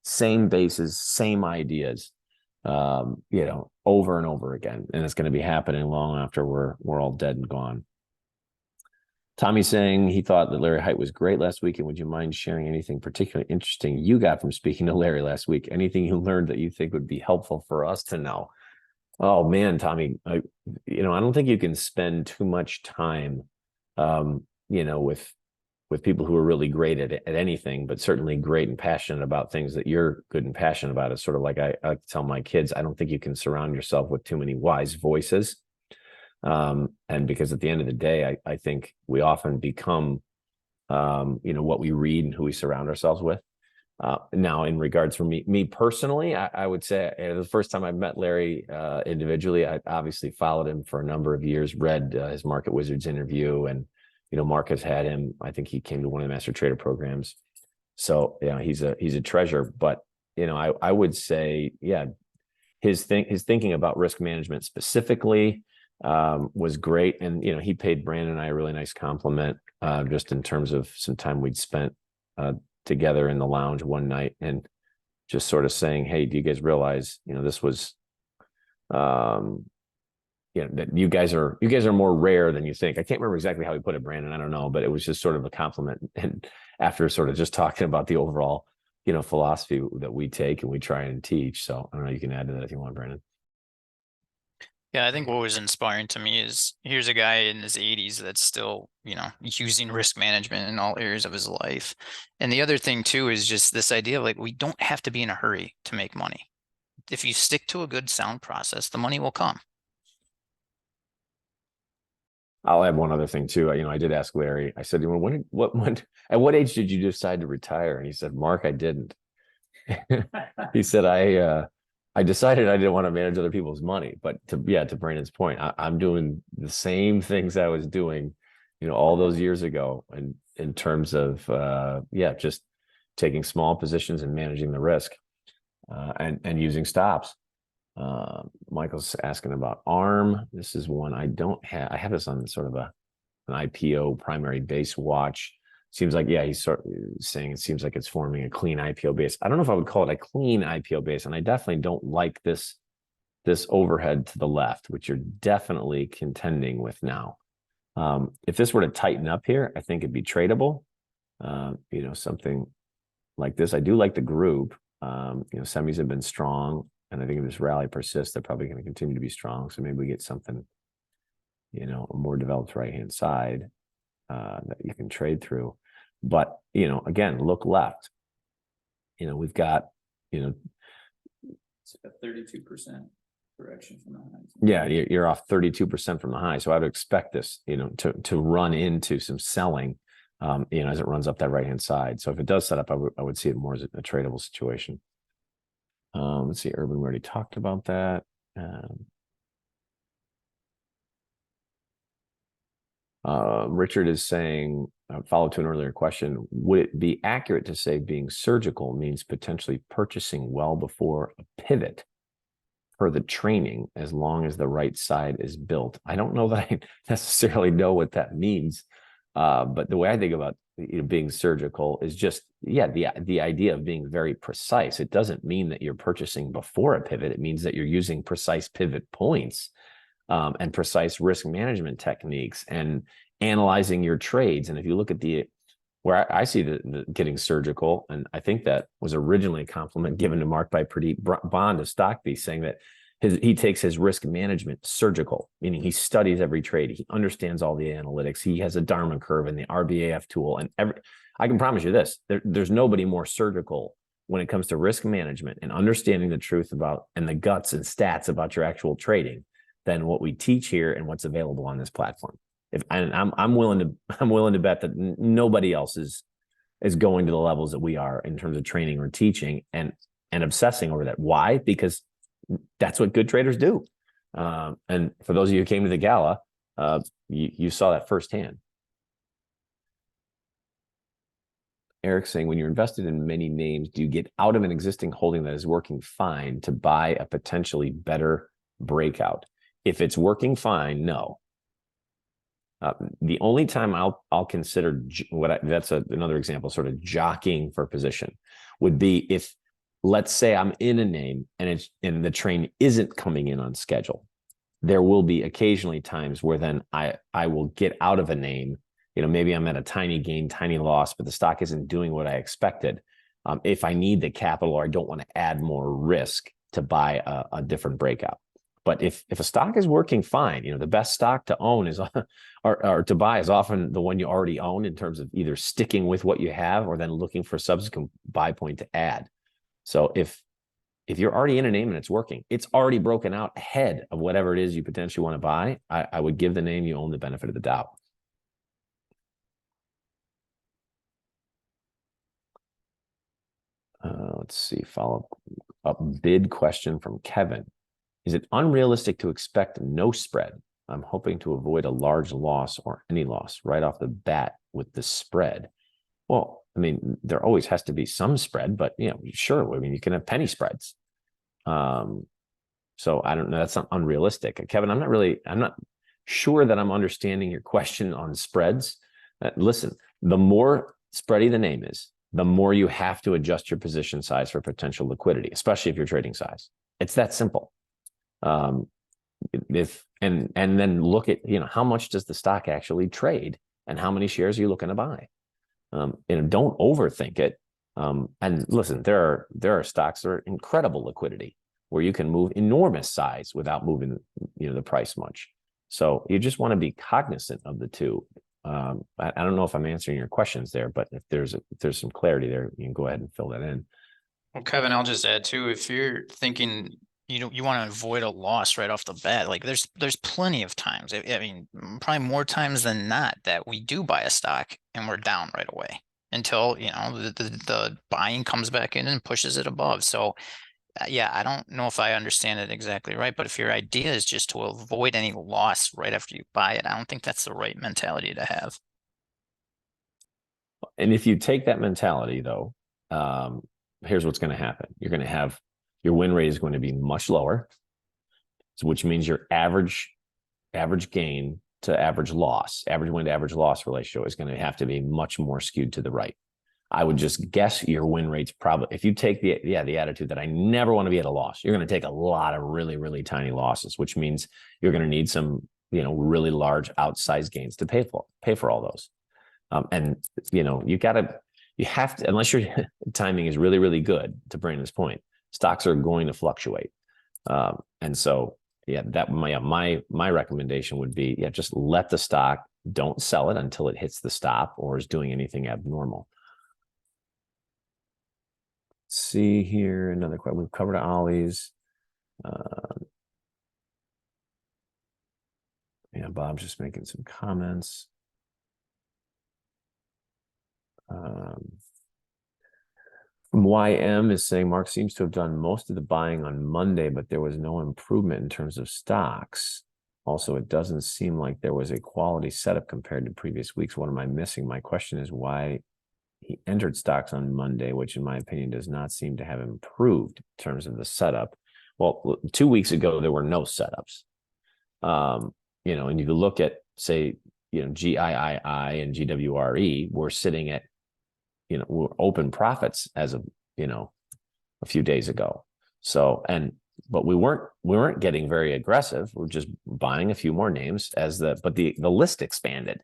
same bases, same ideas, over and over again. And it's going to be happening long after we're all dead and gone. Tommy saying he thought that Larry Hite was great last week. And would you mind sharing anything particularly interesting you got from speaking to Larry last week? Anything you learned that you think would be helpful for us to know? Oh man, Tommy, I don't think you can spend too much time, with with people who are really great at anything, but certainly great and passionate about things that you're good and passionate about. It's sort of like I tell my kids, I don't think you can surround yourself with too many wise voices. And because at the end of the day, I think we often become, what we read and who we surround ourselves with. Now, in regards for me personally, I would say the first time I met Larry individually, I obviously followed him for a number of years, read his Market Wizards interview, and Mark has had him. I think he came to one of the Master Trader programs, so he's a treasure. But I would say, his thinking about risk management specifically was great, and he paid Brandon and I a really nice compliment just in terms of some time we'd spent together in the lounge one night, and just sort of saying, hey, do you guys realize this was that you guys are more rare than you think. I can't remember exactly how he put it, Brandon, I don't know, but it was just sort of a compliment. And after sort of just talking about the overall philosophy that we take and we try and teach. So I don't know, you can add to that if you want, Brandon. Yeah, I think what was inspiring to me is here's a guy in his 80s that's still, using risk management in all areas of his life. And the other thing too is just this idea of like, we don't have to be in a hurry to make money. If you stick to a good sound process, the money will come. I'll add one other thing too. I did ask Larry, I said, when at what age did you decide to retire? And he said, Mark, I didn't. He said, I decided I didn't want to manage other people's money, but to Brandon's point, I'm doing the same things I was doing, all those years ago, and in terms of, just taking small positions and managing the risk, and using stops. Michael's asking about ARM. This is one I don't have. I have this on sort of an IPO primary base watch. Seems like, he's sort of saying it seems like it's forming a clean IPO base. I don't know if I would call it a clean IPO base, and I definitely don't like this overhead to the left, which you're definitely contending with now. If this were to tighten up here, I think it'd be tradable. Something like this. I do like the group. Semis have been strong, and I think if this rally persists, they're probably going to continue to be strong. So maybe we get something, a more developed right-hand side that you can trade through. But, again, look left. We've got, it's a 32% correction from the high. Yeah, you're off 32% from the high. So I would expect this, to run into some selling, as it runs up that right-hand side. So if it does set up, I would see it more as a tradable situation. Let's see, Urban, we already talked about that. Richard is saying, follow to an earlier question, would it be accurate to say being surgical means potentially purchasing well before a pivot per the training, as long as the right side is built? I don't know that I necessarily know what that means, but the way I think about being surgical is just, the idea of being very precise. It doesn't mean that you're purchasing before a pivot. It means that you're using precise pivot points, and precise risk management techniques, and analyzing your trades. And if you look at where I see the getting surgical, and I think that was originally a compliment given to Mark by Pradeep Bond of Stockbee, saying that he takes his risk management surgical, meaning he studies every trade. He understands all the analytics. He has a Dharma curve and the RBAF tool. And I can promise you this, there's nobody more surgical when it comes to risk management and understanding the truth about and the guts and stats about your actual trading than what we teach here and what's available on this platform. I'm willing to bet that nobody else is going to the levels that we are in terms of training or teaching and obsessing over that. Why? Because that's what good traders do. And for those of you who came to the gala, you saw that firsthand. Eric's saying, when you're invested in many names, do you get out of an existing holding that is working fine to buy a potentially better breakout? If it's working fine, no. The only time I'll consider that's another example, sort of jockeying for position, would be if, let's say I'm in a name and the train isn't coming in on schedule. There will be occasionally times where then I will get out of a name. Maybe I'm at a tiny gain, tiny loss, but the stock isn't doing what I expected. If I need the capital or I don't want to add more risk to buy a different breakout. But if a stock is working fine, the best stock to own is or to buy is often the one you already own, in terms of either sticking with what you have or then looking for a subsequent buy point to add. So if you're already in a name and it's working, it's already broken out ahead of whatever it is you potentially want to buy, I would give the name you own the benefit of the doubt. Let's see, follow up bid question from Kevin. Is it unrealistic to expect no spread? I'm hoping to avoid a large loss or any loss right off the bat with the spread. Well, I mean, there always has to be some spread, but sure. I mean, you can have penny spreads. So I don't know. That's not unrealistic. Kevin, I'm not sure that I'm understanding your question on spreads. Listen, the more spready the name is, the more you have to adjust your position size for potential liquidity, especially if you're trading size. It's that simple. And then look at, how much does the stock actually trade and how many shares are you looking to buy? Don't overthink it. And listen, there are stocks that are incredible liquidity where you can move enormous size without moving, the price much. So you just want to be cognizant of the two. I don't know if I'm answering your questions there, but if there's some clarity there, you can go ahead and fill that in. Well, Kevin, I'll just add too, if you're thinking, you want to avoid a loss right off the bat, like there's plenty of times, I mean, probably more times than not, that we do buy a stock and we're down right away until, the buying comes back in and pushes it above. So yeah, I don't know if I understand it exactly right, but if your idea is just to avoid any loss right after you buy it, I don't think that's the right mentality to have. And if you take that mentality, though, here's what's going to happen. You're going to have your win rate is going to be much lower, which means your average gain to average loss, average win to average loss ratio is going to have to be much more skewed to the right. I would just guess your win rate's probably, if you take the attitude that I never want to be at a loss, you're going to take a lot of really, really tiny losses, which means you're going to need some, really large outsized gains to pay for all those. And you have to, unless your timing is really, really good, to Brandon's point, stocks are going to fluctuate. And so, my recommendation would be, just let the stock, don't sell it until it hits the stop or is doing anything abnormal. Let's see here, another question. We've covered Ollie's. Bob's just making some comments. YM is saying Mark seems to have done most of the buying on Monday, but there was no improvement in terms of stocks. Also, it doesn't seem like there was a quality setup compared to previous weeks. What am I missing? My question is why he entered stocks on Monday, which in my opinion does not seem to have improved in terms of the setup. Well, 2 weeks ago, there were no setups. And if you look at, say, GIII and GWRE, we're sitting at, we're open profits as of, a few days ago. So, but we weren't getting very aggressive. We're just buying a few more names but the list expanded.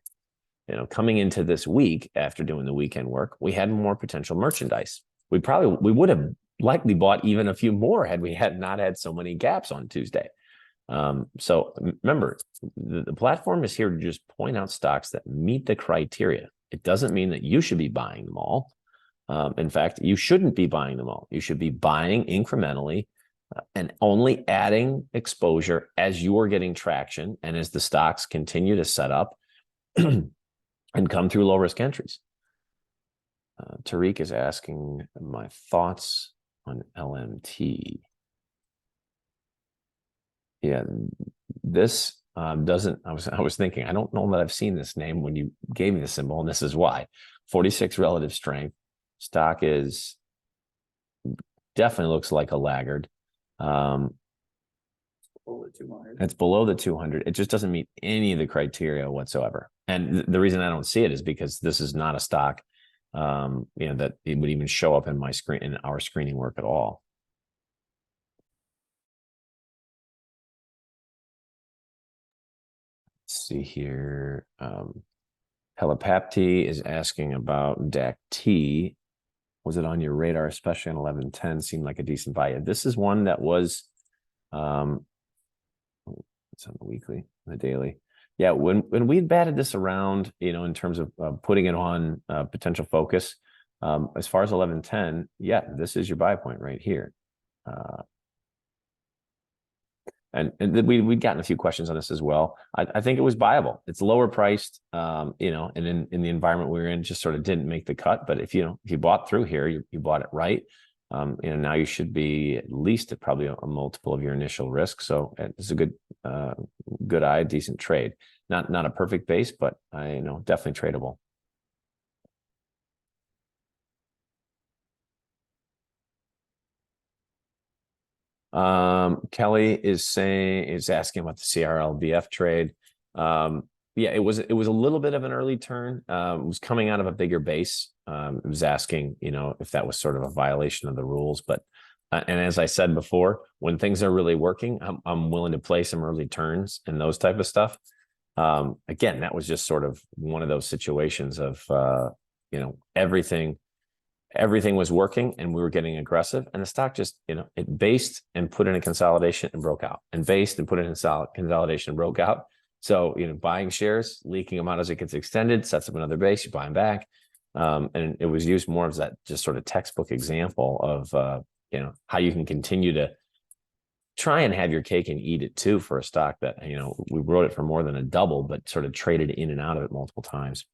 Coming into this week after doing the weekend work, we had more potential merchandise. We would have likely bought even a few more had we not had so many gaps on Tuesday. So remember, the platform is here to just point out stocks that meet the criteria. It doesn't mean that you should be buying them all. In fact, you shouldn't be buying them all. You should be buying incrementally and only adding exposure as you are getting traction and as the stocks continue to set up and come through low risk entries. Tariq is asking my thoughts on LMT. Yeah, this doesn't, I was thinking, I don't know that I've seen this name when you gave me the symbol, and this is why. 46 relative strength. Stock definitely looks like a laggard. Below the 200. It's below the 200. It just doesn't meet any of the criteria whatsoever. And the reason I don't see it is because this is not a stock, that it would even show up in our screening work at all. Let's see here. Helipapti is asking about DAC-T. Was it on your radar, especially on 1110? Seemed like a decent buy. This is one that was It's on the weekly, the daily. Yeah, when we batted this around, in terms of putting it on potential focus, as far as 11:10, yeah, this is your buy point right here. And we'd gotten a few questions on this as well. I think it was viable. It's lower priced, and in the environment we were in, just sort of didn't make the cut. But if you bought through here, you bought it right. Now you should be at least at probably a multiple of your initial risk. So it's a good eye, decent trade. Not a perfect base, but definitely tradable. Kelly is asking about the CRLBF trade. Yeah, it was a little bit of an early turn. It was coming out of a bigger base. It was asking, if that was sort of a violation of the rules. But and as I said before, when things are really working, I'm willing to play some early turns and those type of stuff. Again, that was just sort of one of those situations of everything was working and we were getting aggressive, and the stock just, it based and put in a consolidation and broke out, and based and put in a consolidation and broke out. So, buying shares, leaking them out as it gets extended, sets up another base, you buy them back. And it was used more as that just sort of textbook example of, how you can continue to try and have your cake and eat it too for a stock that, we wrote it for more than a double, but sort of traded in and out of it multiple times.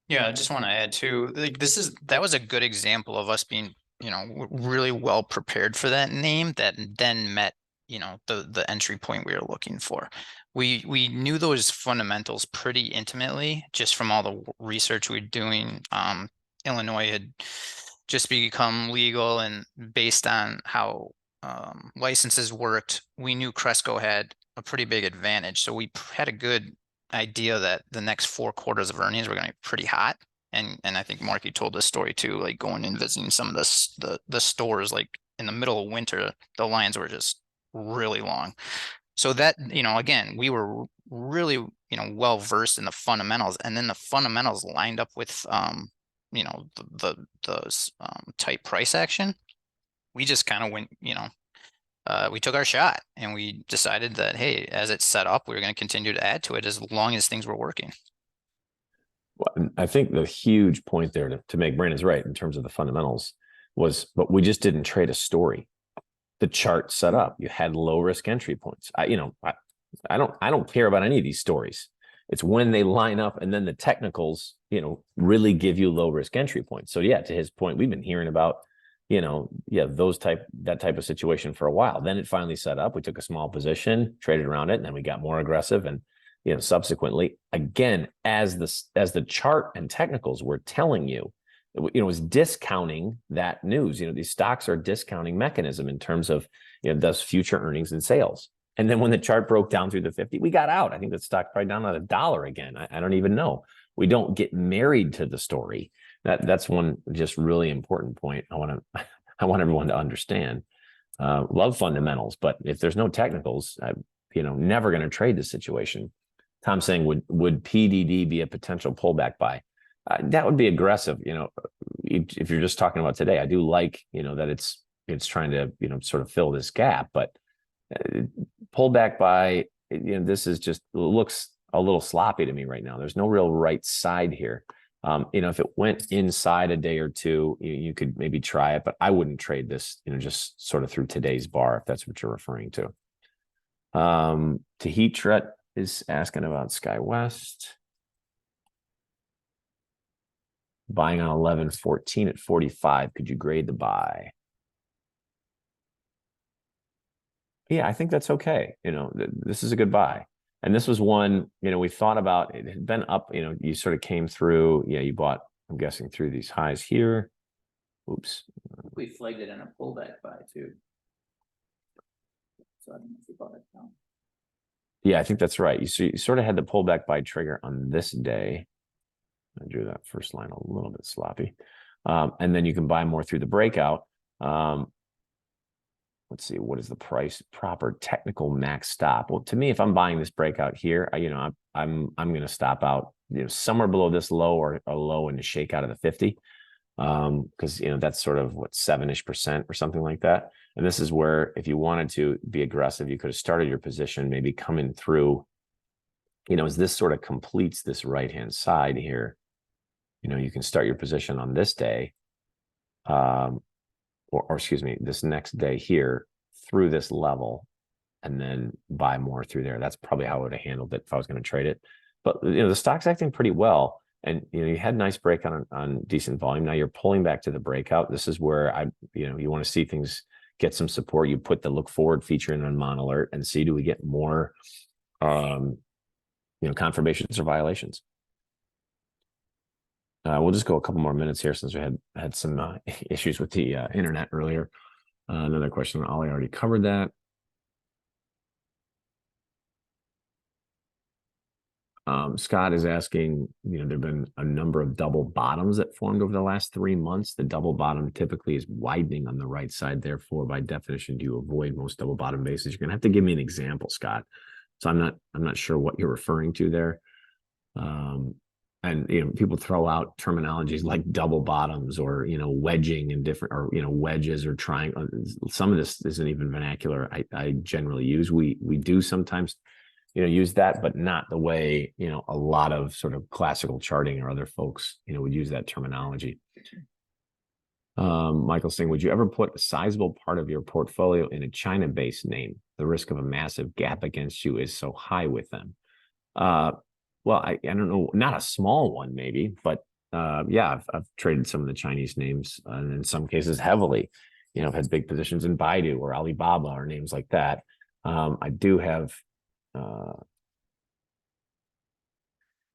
Yeah, I just want to add too, like that was a good example of us being, really well prepared for that name that then met, the entry point we were looking for. We knew those fundamentals pretty intimately just from all the research we were doing. Illinois had just become legal, and based on how licenses worked, we knew Cresco had a pretty big advantage. So we had a good idea that the next 4 quarters of earnings were going to be pretty hot. And I think Marky told this story too, like going and visiting some of the stores, like in the middle of winter, the lines were just really long. So that, again, we were really, well versed in the fundamentals, and then the fundamentals lined up with, the tight price action. We just kind of went, we took our shot, and we decided that, hey, as it's set up, we were going to continue to add to it as long as things were working. Well, I think the huge point there to make, Brandon's right in terms of the fundamentals was, but we just didn't trade a story. The chart set up, you had low risk entry points. I don't care about any of these stories. It's when they line up, and then the technicals, really give you low risk entry points. So yeah, to his point, we've been hearing about, that type of situation for a while. Then it finally set up. We took a small position, traded around it, and then we got more aggressive. And subsequently, again, as the chart and technicals were telling you, it was discounting that news. These stocks are a discounting mechanism in terms of thus future earnings and sales. And then when the chart broke down through the 50, we got out. I think the stock probably down at $1 again. I don't even know. We don't get married to the story. That's one just really important point I want everyone to understand. Love fundamentals, but if there's no technicals, never going to trade this situation. Tom's saying, would PDD be a potential pullback buy? That would be aggressive. If you're just talking about today, I do like, that it's trying to, sort of fill this gap, but pullback buy, this is just looks a little sloppy to me right now. There's no real right side here. If it went inside a day or two, you could maybe try it, but I wouldn't trade this, just sort of through today's bar, if that's what you're referring to. Tahitret is asking about SkyWest. Buying on 11/14 at 45. Could you grade the buy? Yeah, I think that's okay. This is a good buy. And this was one, we thought about, it had been up, you sort of came through, you bought, I'm guessing, through these highs here. Oops. We flagged it in a pullback buy too. So I don't know if we bought it down. Yeah, I think that's right. You sort of had the pullback buy trigger on this day. I drew that first line a little bit sloppy. And then you can buy more through the breakout. Let's see, what is the price proper technical max stop? Well, to me, if I'm buying this breakout here, I'm going to stop out, somewhere below this low, or a low and a shake out of the 50. Because that's sort of what 7-ish% or something like that. And this is where if you wanted to be aggressive, you could have started your position, maybe coming through, as this sort of completes this right-hand side here, you can start your position on this day, or excuse me, this next day here through this level, and then buy more through there. That's probably how I would have handled it if I was going to trade it. But the stock's acting pretty well. And you had a nice breakout on decent volume. Now you're pulling back to the breakout. This is where you want to see things get some support. You put the look forward feature in on Monalert and see, do we get more confirmations or violations? We'll just go a couple more minutes here since we had some issues with the internet earlier. Another question, Ollie already covered that. Scott is asking, there've been a number of double bottoms that formed over the last 3 months. The double bottom typically is widening on the right side. Therefore, by definition, do you avoid most double bottom bases? You're going to have to give me an example, Scott. So I'm not sure what you're referring to there. And people throw out terminologies like double bottoms or wedging and different, or wedges or triangle. Some of this isn't even vernacular I generally use. We do sometimes use that, but not the way a lot of sort of classical charting or other folks would use that terminology. Michael saying, would you ever put a sizable part of your portfolio in a China-based name? The risk of a massive gap against you is so high with them. Well, I don't know, not a small one maybe, but yeah, I've traded some of the Chinese names, and in some cases heavily. I've had big positions in Baidu or Alibaba or names like that. I do have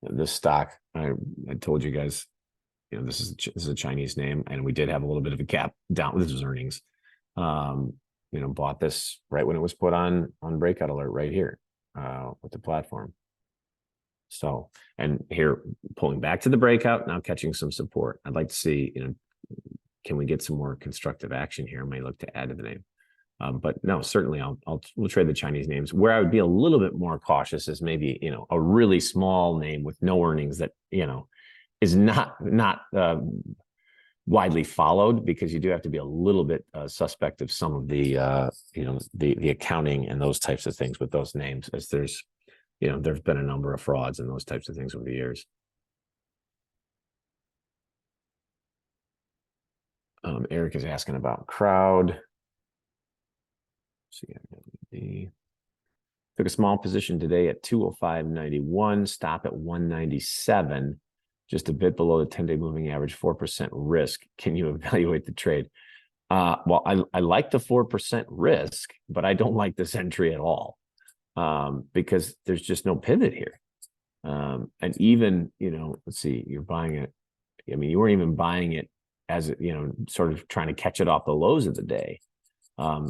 this stock. I told you guys, this is a Chinese name, and we did have a little bit of a gap down. This was earnings. Bought this right when it was put on breakout alert right here with the platform. So, and here pulling back to the breakout, now catching some support. I'd like to see, can we get some more constructive action here? I may look to add to the name. But no, certainly we'll trade the Chinese names. Where I would be a little bit more cautious is maybe, a really small name with no earnings that, is not widely followed, because you do have to be a little bit suspect of some of the, the accounting and those types of things with those names, as there's been a number of frauds and those types of things over the years. Eric is asking about Crowd. Took a small position today at 205.91, stop at 197, just a bit below the 10-day moving average, 4% risk. Can you evaluate the trade? Well, I like the 4% risk, but I don't like this entry at all, because there's just no pivot here. And even, let's see, you're buying it. I mean, you weren't even buying it as, sort of trying to catch it off the lows of the day.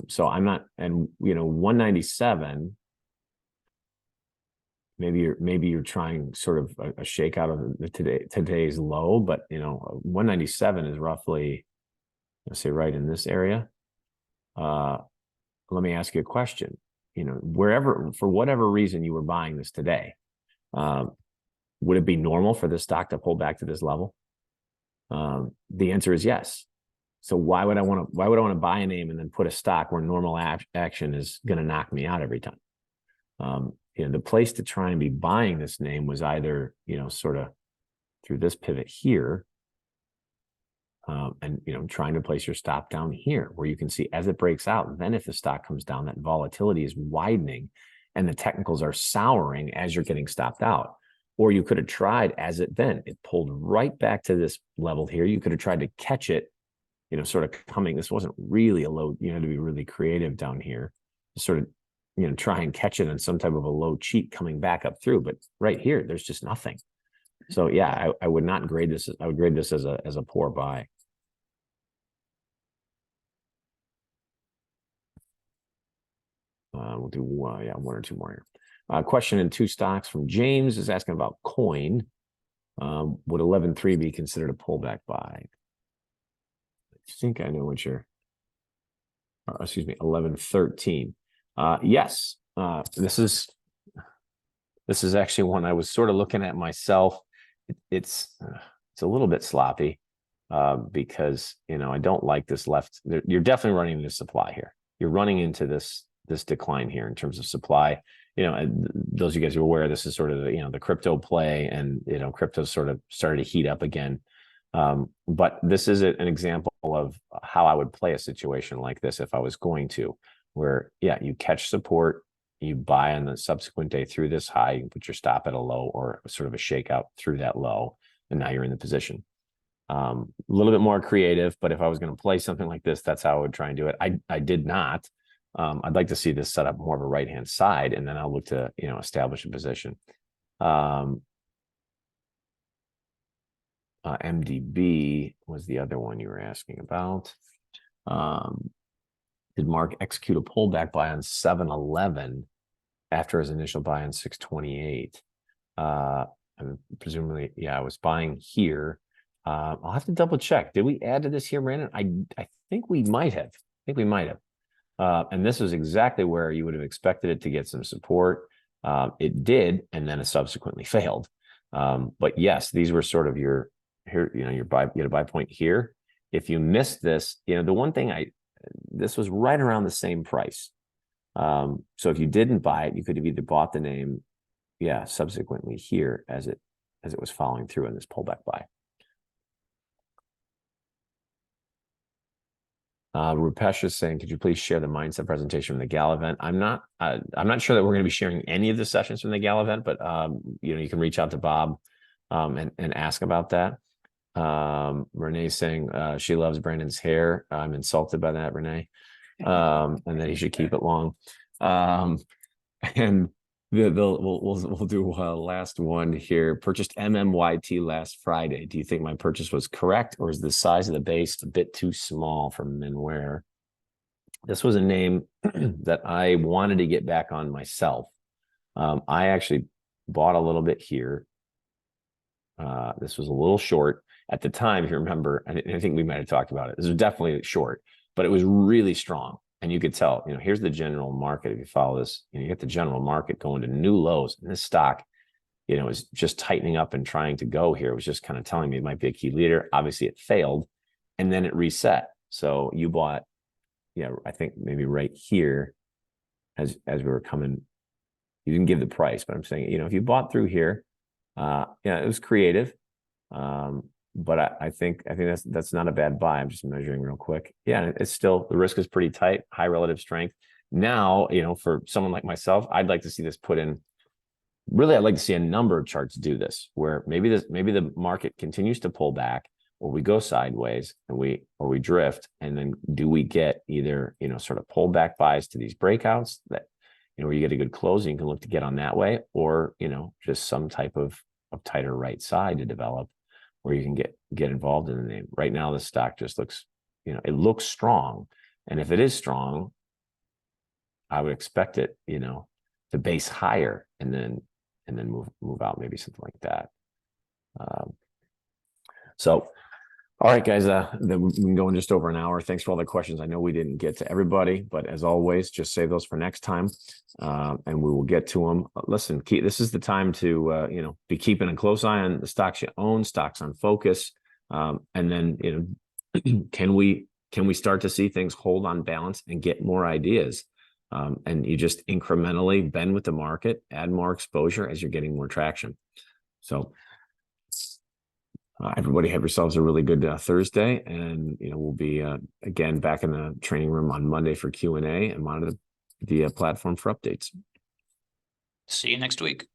So I'm not, and 197, maybe you're trying sort of a shakeout of today's low, but 197 is roughly, let's say, right in this area. Let me ask you a question. Wherever, for whatever reason you were buying this today, would it be normal for this stock to pull back to this level? The answer is yes. So why would I want to buy a name and then put a stock where normal action is going to knock me out every time? The place to try and be buying this name was either, sort of through this pivot here, and, trying to place your stop down here where you can see as it breaks out, then if the stock comes down, that volatility is widening and the technicals are souring as you're getting stopped out. Or you could have tried it pulled right back to this level here. You could have tried to catch it, sort of coming. This wasn't really a low, to be really creative down here, sort of, try and catch it on some type of a low cheat coming back up through. But right here, there's just nothing. So yeah, I would not grade this. I would grade this as a poor buy. We'll do one or two more here. Question in two stocks from James is asking about Coin. Would 11.3 be considered a pullback buy? I think I know what you're. Excuse me, 11.13. Yes, this is actually one I was sort of looking at myself. It's a little bit sloppy. because, you know, I don't like this left. You're definitely running into supply here. You're running into this decline here in terms of supply. You know, and those of you guys who are aware, this is sort of the, you know, the crypto play, and, you know, crypto sort of started to heat up again. But this is an example of how I would play a situation like this if I was going to, where, yeah, you catch support, you buy on the subsequent day through this high, you can put your stop at a low or sort of a shakeout through that low, and now you're in the position. A little bit more creative, but if I was going to play something like this, that's how I would try and do it. I did not. I'd like to see this set up more of a right-hand side, and then I'll look to, you know, establish a position. MDB was the other one you were asking about. Did Mark execute a pullback buy on 7-Eleven after his initial buy on 628? And presumably, yeah, I was buying here. I'll have to double check. Did we add to this here, Brandon? I think we might have. And this was exactly where you would have expected it to get some support. It did, and then it subsequently failed. But yes, these were sort of your here, you know, you had a buy point here. If you missed this, you know, the one thing this was right around the same price. So if you didn't buy it, you could have either bought the name, yeah, subsequently here as it was following through in this pullback buy. Rupesh is saying, could you please share the mindset presentation from the Gal event? I'm not sure that we're going to be sharing any of the sessions from the Gal event, but you know, you can reach out to Bob and ask about that. Renee's saying she loves Brandon's hair. I'm insulted by that, Renee, and that he should keep it long. And we'll do a last one here. Purchased MMYT last Friday. Do you think my purchase was correct, or is the size of the base a bit too small for Minware? This was a name that I wanted to get back on myself. I actually bought a little bit here. This was a little short at the time, if you remember. I think we might have talked about it. This was definitely short, but it was really strong. And you could tell, you know, here's the general market. If you follow this, you know, you get the general market going to new lows, and this stock, you know, is just tightening up and trying to go here. It was just kind of telling me it might be a key leader. Obviously it failed, and then it reset. So you bought, yeah, I think maybe right here as we were coming. You didn't give the price, but I'm saying, you know, if you bought through here, yeah, it was creative. But I think that's not a bad buy. I'm just measuring real quick. Yeah, it's still, the risk is pretty tight, high relative strength. Now, you know, for someone like myself, I'd like to see this put in. Really, I'd like to see a number of charts do this, where maybe the market continues to pull back, or we go sideways and we drift, and then do we get either, you know, sort of pullback buys to these breakouts that, you know, where you get a good close and you can look to get on that way, or, you know, just some type of tighter right side to develop, where you can get involved in the name. Right now, the stock just looks, you know, it looks strong. And if it is strong, I would expect it, you know, to base higher and then move out, maybe something like that. So, all right, guys, we've been going just over an hour. Thanks for all the questions. I know we didn't get to everybody, but as always, just save those for next time, and we will get to them. Listen, this is the time to, you know, be keeping a close eye on the stocks you own, stocks on focus, and then, you know, can we start to see things hold on balance and get more ideas? And you just incrementally bend with the market, add more exposure as you're getting more traction. So. Everybody have yourselves a really good Thursday, and, you know, we'll be again back in the training room on Monday for Q&A, and monitor the platform for updates. See you next week.